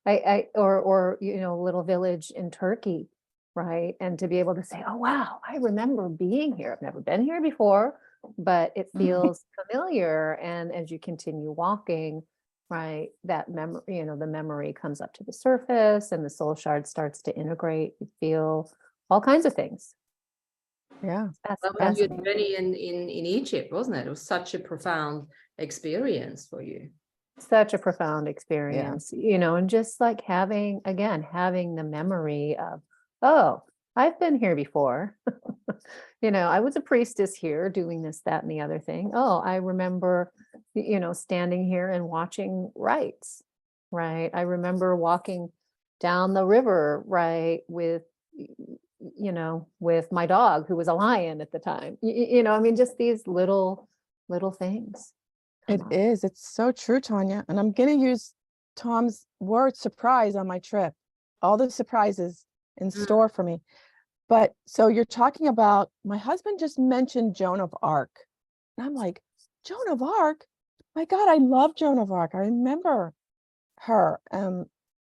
Paris. Or you know, a little village in Turkey, right? And to be able to say, oh wow, I remember being here. I've never been here before, but it feels familiar. And as you continue walking, right, that memory, you know, the memory comes up to the surface and the soul shard starts to integrate. You feel all kinds of things. Yeah. That's That was your fascinating. journey in Egypt, wasn't it? It was such a profound experience for you. Such a profound experience, you know, and just like having the memory of, oh, I've been here before. You know, I was a priestess here doing this, that, and the other thing. Oh, I remember, you know, standing here and watching rites, right? I remember walking down the river, right, with, you know, with my dog who was a lion at the time. You know, I mean, just these little things. It is. It's so true, Tanya. And I'm going to use Tom's word surprise on my trip. All the surprises in store for me. But so you're talking about, my husband just mentioned Joan of Arc. And I'm like, Joan of Arc? My God, I love Joan of Arc. I remember her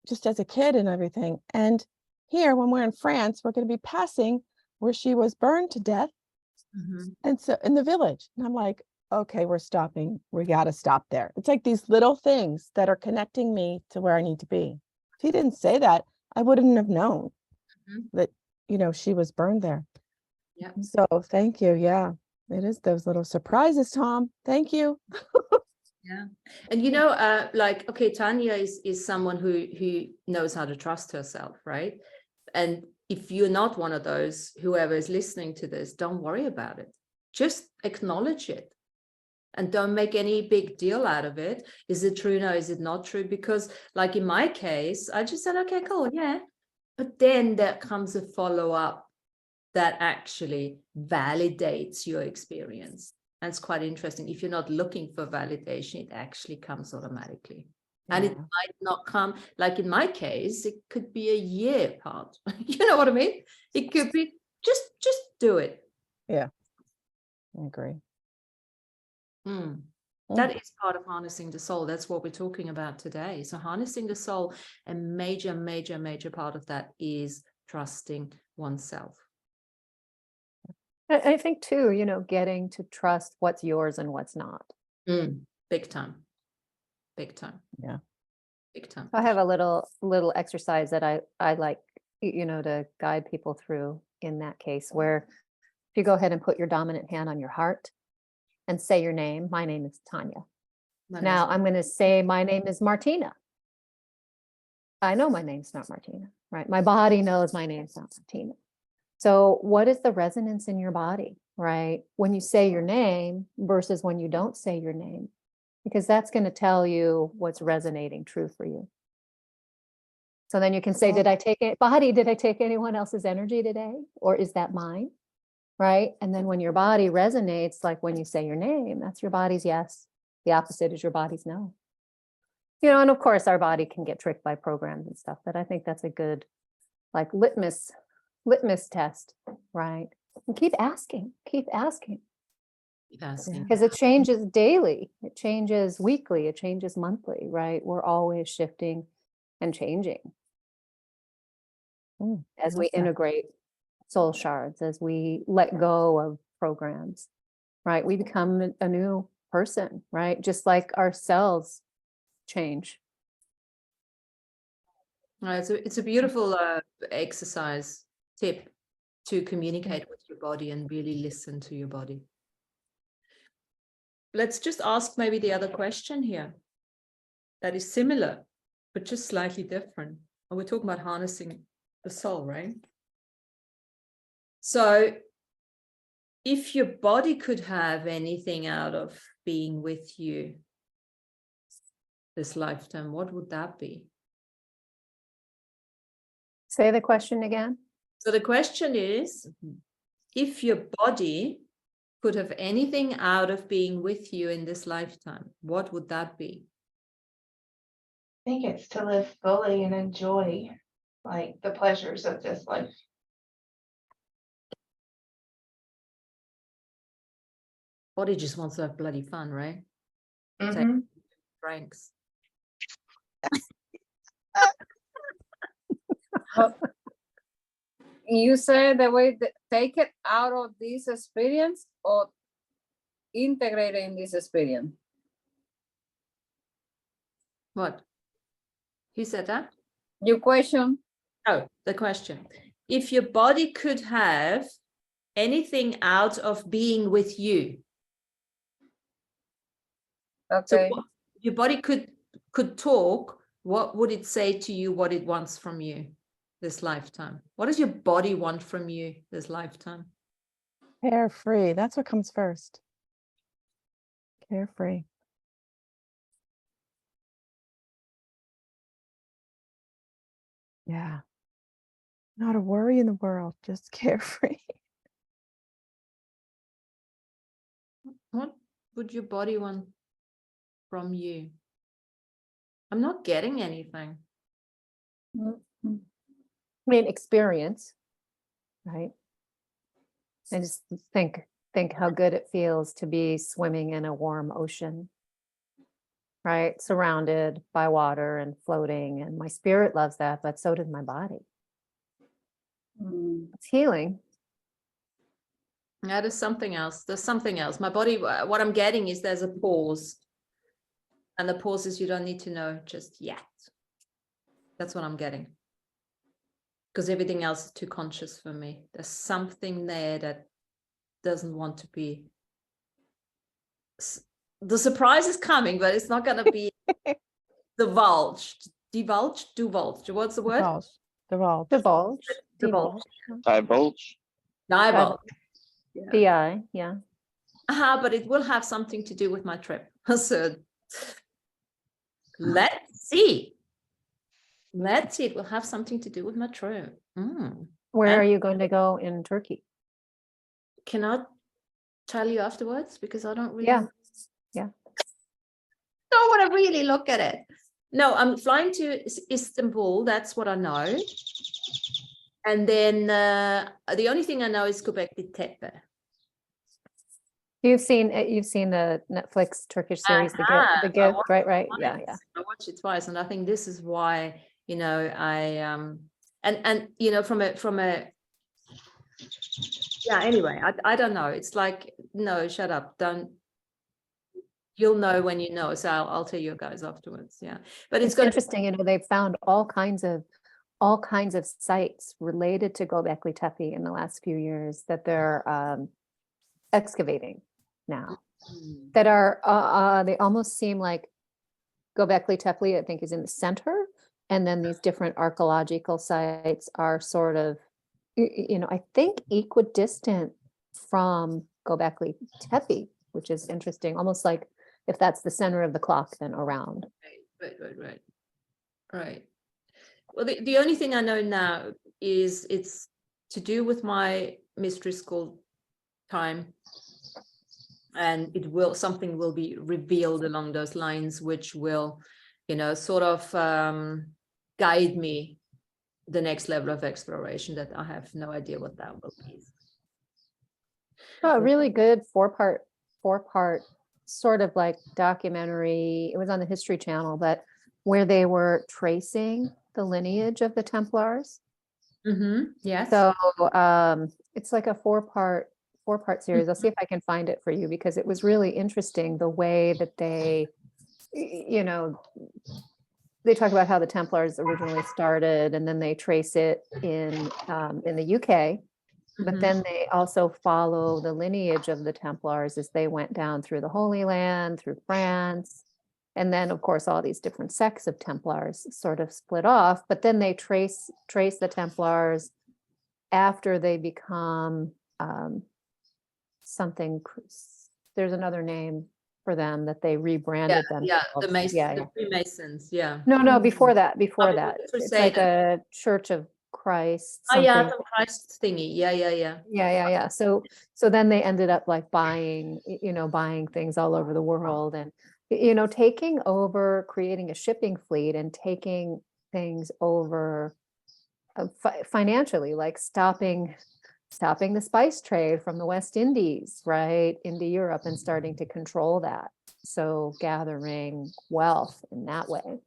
just as a kid and everything. And here, when we're in France, we're going to be passing where she was burned to death. And so in the village. And I'm like, okay, we're stopping. We got to stop there. It's like these little things that are connecting me to where I need to be. If he didn't say that, I wouldn't have known that, you know, she was burned there. Yeah. So thank you. Yeah, it is those little surprises, Tom. Thank you. Yeah. And you know, like, okay, Tanya is someone who knows how to trust herself, right? And if you're not one of those, whoever is listening to this, don't worry about it. Just acknowledge it. And don't make any big deal out of it. Is it true? No, is it not true? Because like in my case, I just said, okay, cool, yeah. But then there comes a follow-up that actually validates your experience. And it's quite interesting. If you're not looking for validation, it actually comes automatically. And it might not come, like in my case, it could be a year apart. You know what I mean? It could be, just do it. Yeah, I agree. That is part of harnessing the soul. That's what we're talking about today. So harnessing the soul, a major part of that is trusting oneself. I think too, you know, getting to trust what's yours and what's not. Big time. Yeah. Big time. I have a little exercise that I like, you know, to guide people through in that case, where if you go ahead and put your dominant hand on your heart and say your name. My name is Tanya. Now I'm going to say my name is Martina. I know my name's not Martina, right? My body knows my name's not Martina. So what is the resonance in your body, right? When you say your name versus when you don't say your name, because that's going to tell you what's resonating true for you. So then you can say, did I take anyone else's energy today? Or is that mine? Right? And then when your body resonates, like when you say your name, that's your body's yes. The opposite is your body's no. You know, and of course our body can get tricked by programs and stuff, but I think that's a good like litmus test, right? And keep asking. Fascinating. Because it changes daily, it changes weekly, it changes monthly, right? We're always shifting and changing Mm, as we love that. integrate soul shards, as we let go of programs, right? We become a new person, right? Just like our cells change. It's a beautiful exercise tip to communicate with your body and really listen to your body. Let's just ask maybe the other question here that is similar, but just slightly different. And we're talking about harnessing the soul, right? So if your body could have anything out of being with you this lifetime, what would that be? Say the question again. So the question is, if your body could have anything out of being with you in this lifetime, what would that be? I think it's to live fully and enjoy like the pleasures of this life. Body just wants to have bloody fun, right? Mhm. Franks. You say the way that take it out of this experience or integrate it in this experience? What? Who said that? Your question? Oh, the question. If your body could have anything out of being with you, so Okay. your body could talk, what would it say to you, what it wants from you this lifetime? What does your body want from you this lifetime? Carefree. That's what comes first. Carefree. Yeah. Not a worry in the world, just carefree. What would your body want from you? I'm not getting anything. I mean, experience, right? I just think how good it feels to be swimming in a warm ocean, right? Surrounded by water and floating. And my spirit loves that, but so does my body. Mm. It's healing. Yeah, there's something else. There's something else. My body, what I'm getting is there's a pause. And the pause is you don't need to know just yet. That's what I'm getting. Because everything else is too conscious for me. There's something there that doesn't want to be. The surprise is coming, but it's not going to be divulged. Divulged. What's the word? Divulge. Divulge. Divulge. Divulge. Divulge. Divulge. DI, yeah. But it will have something to do with my trip. So let's see. Let's see. It will have something to do with my trip. Where And- are you going to go in Turkey? Can I tell you afterwards? Because I don't really Yeah. don't want to really look at it. No, I'm flying to Istanbul. That's what I know. And then the only thing I know is Göbekli Tepe. You've seen the Netflix Turkish series, The have. I Gift, watched right? Yeah, twice. yeah. I watched it twice, and I think this is why, I and from a yeah. Anyway, I don't know. It's like, no, shut up. Don't. You'll know when you know. So I'll tell you guys afterwards. Yeah, but it's It's going to interesting, they've found all kinds of sites related to Göbekli Tepe in the last few years that they're excavating now, that are they almost seem like Göbekli Tepe, I think, is in the center, and then these different archaeological sites are sort of I think equidistant from Göbekli Tepe, which is interesting, almost like if that's the center of the clock, then around. Right. Well, the only thing I know now is it's to do with my mystery school time, and something will be revealed along those lines, which will, sort of guide me the next level of exploration that I have no idea what that will be. Oh, a really good 4-part 4-part sort of like documentary. It was on the History Channel, but where they were tracing the lineage of the Templars. Yes. So it's like a 4-part series. I'll see if I can find it for you, because it was really interesting the way that they, you know, they talk about how the Templars originally started, and then they trace it in the UK. But Mhm. then they also follow the lineage of the Templars as they went down through the Holy Land, through France. And then, of course, all these different sects of Templars sort of split off, but then they trace the Templars after they become something, there's another name for them that they rebranded Yeah, themselves. the Freemasons, yeah. No, before that, before it's the like a Church of Christ, Oh, yeah, something. some Christ thingy. Yeah. Yeah. So then they ended up like buying things all over the world, and, taking over, creating a shipping fleet and taking things over financially, like stopping the spice trade from the West Indies, right, into Europe, and starting to control that. So gathering wealth in that way.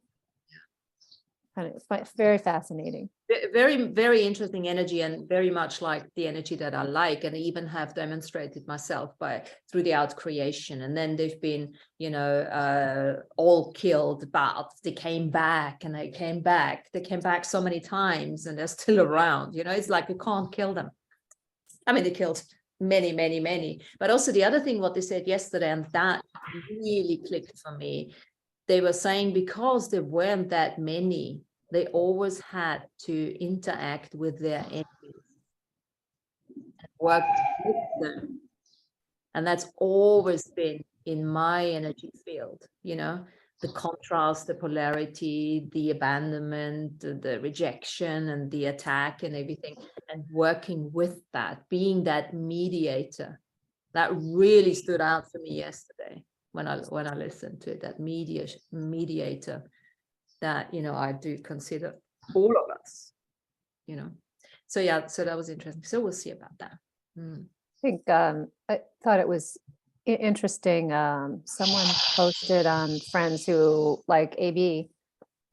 Kind of very fascinating. Very, very interesting energy, and very much like the energy that I like, and I even have demonstrated myself throughout creation. And then they've been, all killed, but they came back and they came back so many times, and they're still around. It's like you can't kill them. I mean, they killed many, but also the other thing, what they said yesterday, and that really clicked for me. They were saying because there weren't that many, they always had to interact with their enemies and work with them. And that's always been in my energy field, the contrast, the polarity, the abandonment, the rejection, and the attack and everything, and working with that, being that mediator. That really stood out for me yesterday when I listened to it, that mediator that, I do consider all of us, So yeah, so that was interesting. So we'll see about that. I think I thought it was interesting. Someone posted on Friends who like AB,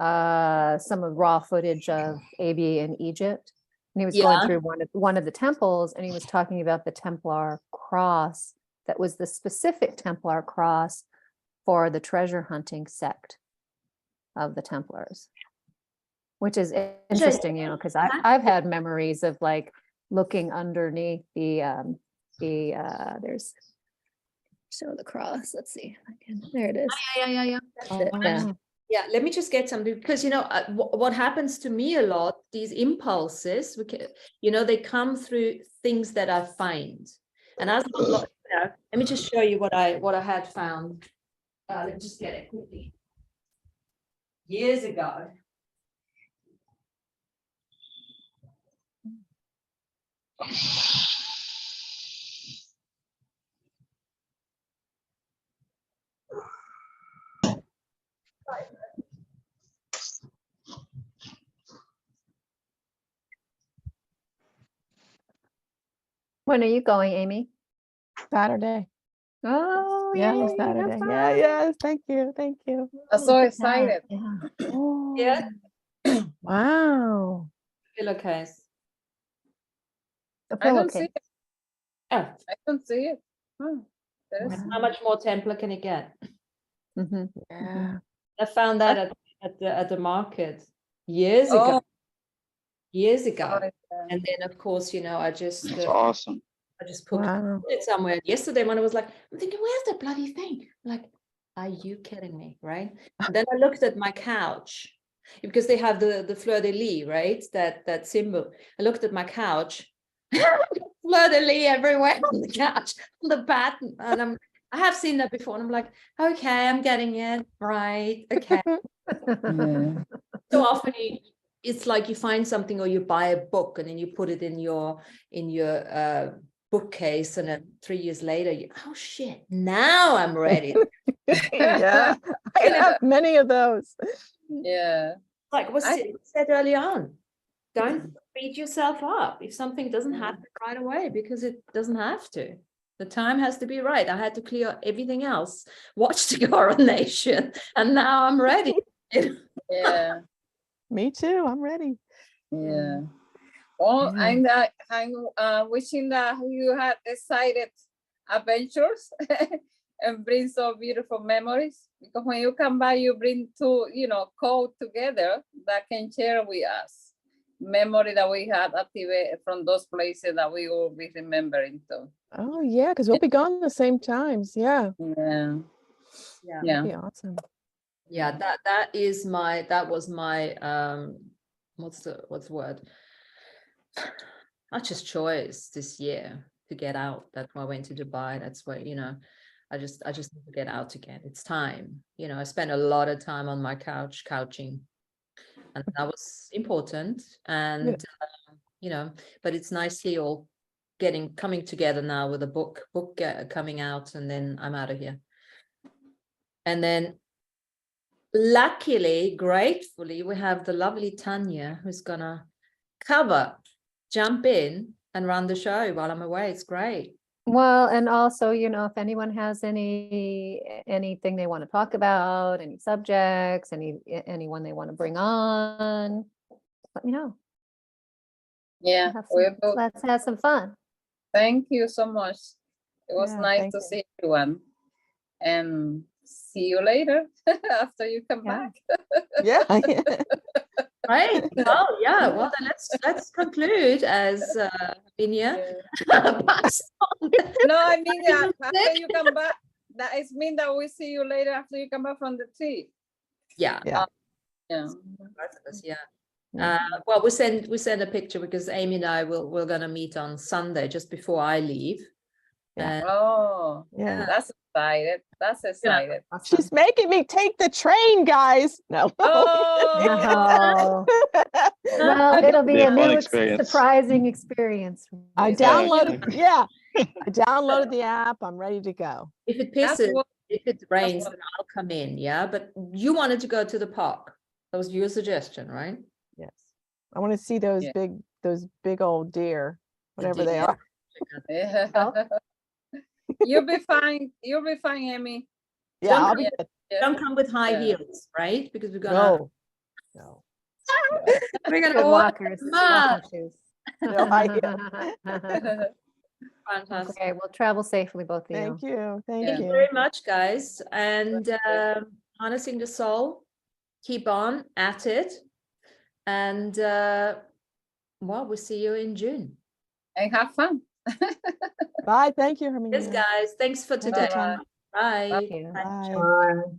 some of raw footage of AB in Egypt. And he was going through one of the temples, and he was talking about the Templar cross that was the specific Templar cross for the treasure hunting sect of the Templars, which is interesting, because I've had memories of like looking underneath there's show the cross. Let's see if I can. There it is. Yeah. That's it, yeah. Yeah, let me just get something, because what happens to me a lot, these impulses, they come through things that I find, and as let me just show you what I had found. Let me just get it quickly. Years ago. When are you going, Amy? Saturday. Oh, Yeah, yay, Saturday. have Yeah, fun. yes. Thank you. I'm so excited. Yeah. Oh, Yeah. wow. Pillowcase. A I don't see pillowcase. it. Oh, I don't see it. There is- how much more Templar can it get? Mhm. Yeah. I found that at the market years Oh, ago. Years ago. yeah. And then, of course, I just That's awesome. put Wow. it somewhere. Yesterday, when I was like, I'm thinking, where's the bloody thing? I'm like, are you kidding me? Right? And then I looked at my couch, because they have the fleur-de-lis, right? That symbol. I looked at my couch, fleur-de-lis everywhere on the couch, on the batten, and I have seen that before, and I'm like, okay, I'm getting it right. Okay. Yeah. So often it's like you find something, or you buy a book, and then you put it in your bookcase, and then 3 years later, oh shit, now I'm ready. Yeah. I have many of those. Yeah. Like was said early on, don't beat yourself up if something doesn't happen right away, because it doesn't have to. The time has to be right. I had to clear everything else, watch the coronation, and now I'm ready. Yeah, Me too. I'm ready. yeah. Well, Yeah. I'm wishing that you had excited adventures and bring so beautiful memories. Because when you come back, you bring two, code together that can share with us memory that we had activated from those places that we will be remembering too. Oh yeah, because we'll be gone the same times. Yeah. Yeah, Yeah. yeah. That'd be awesome. Yeah, that was my what's the word? Not just choice this year to get out. That's why I went to Dubai. That's why, I just need to get out again. It's time. I spent a lot of time on my couching, and that was important. And but it's nicely all coming together now with a book coming out, and then I'm out of here. And then luckily, gratefully, we have the lovely Tanya who's gonna jump in and run the show while I'm away. It's great. Well, and also, if anyone has anything they want to talk about, any subjects, anyone they want to bring on, let me know. Yeah, Let's have some fun. thank you so much. It was Yeah, nice thank to you. see everyone, and see you later after you come Yeah. back. Yeah. Right. Well, yeah. Well, then let's conclude as Vinia. No, I mean that after you come back. That is mean that we see you later after you come back from the trip. Yeah. Yeah. Yeah. Both of us, yeah. Yeah. Well, we send a picture because Amy and I we're gonna meet on Sunday just before I leave. Yeah. Oh, Yeah. that's excited. That's excited. She's making me take the train, guys. No. Oh, No. Well, it'll be Be a a fun new experience. surprising experience. I Yeah, downloaded, exactly. yeah. I downloaded the app. I'm ready to go. If it That's pisses, what- if it rains, what- then I'll come in. Yeah, but you wanted to go to the park. That was your suggestion, right? Yes. I want to see those Yeah. big old deer, whatever they deer. are. Yeah. You'll be fine. You'll be fine, Amy. Yeah, Don't I'll come, be good. Yeah. don't come with high Yeah. heels, right? Because we're gonna No. we're gonna Good walk walkers, mud. walking shoes. No high heel. Fantastic. Okay, well, travel safely, both of Thank you. you. Thank Thank you you. very much, guys. And harnessing the soul, keep on at it. And well, we'll see you in June. And have fun. Bye. Thank you, Yes, Herminia. guys. Thanks for Thank you, today. Tanya. Bye. Thank you. Bye. Bye.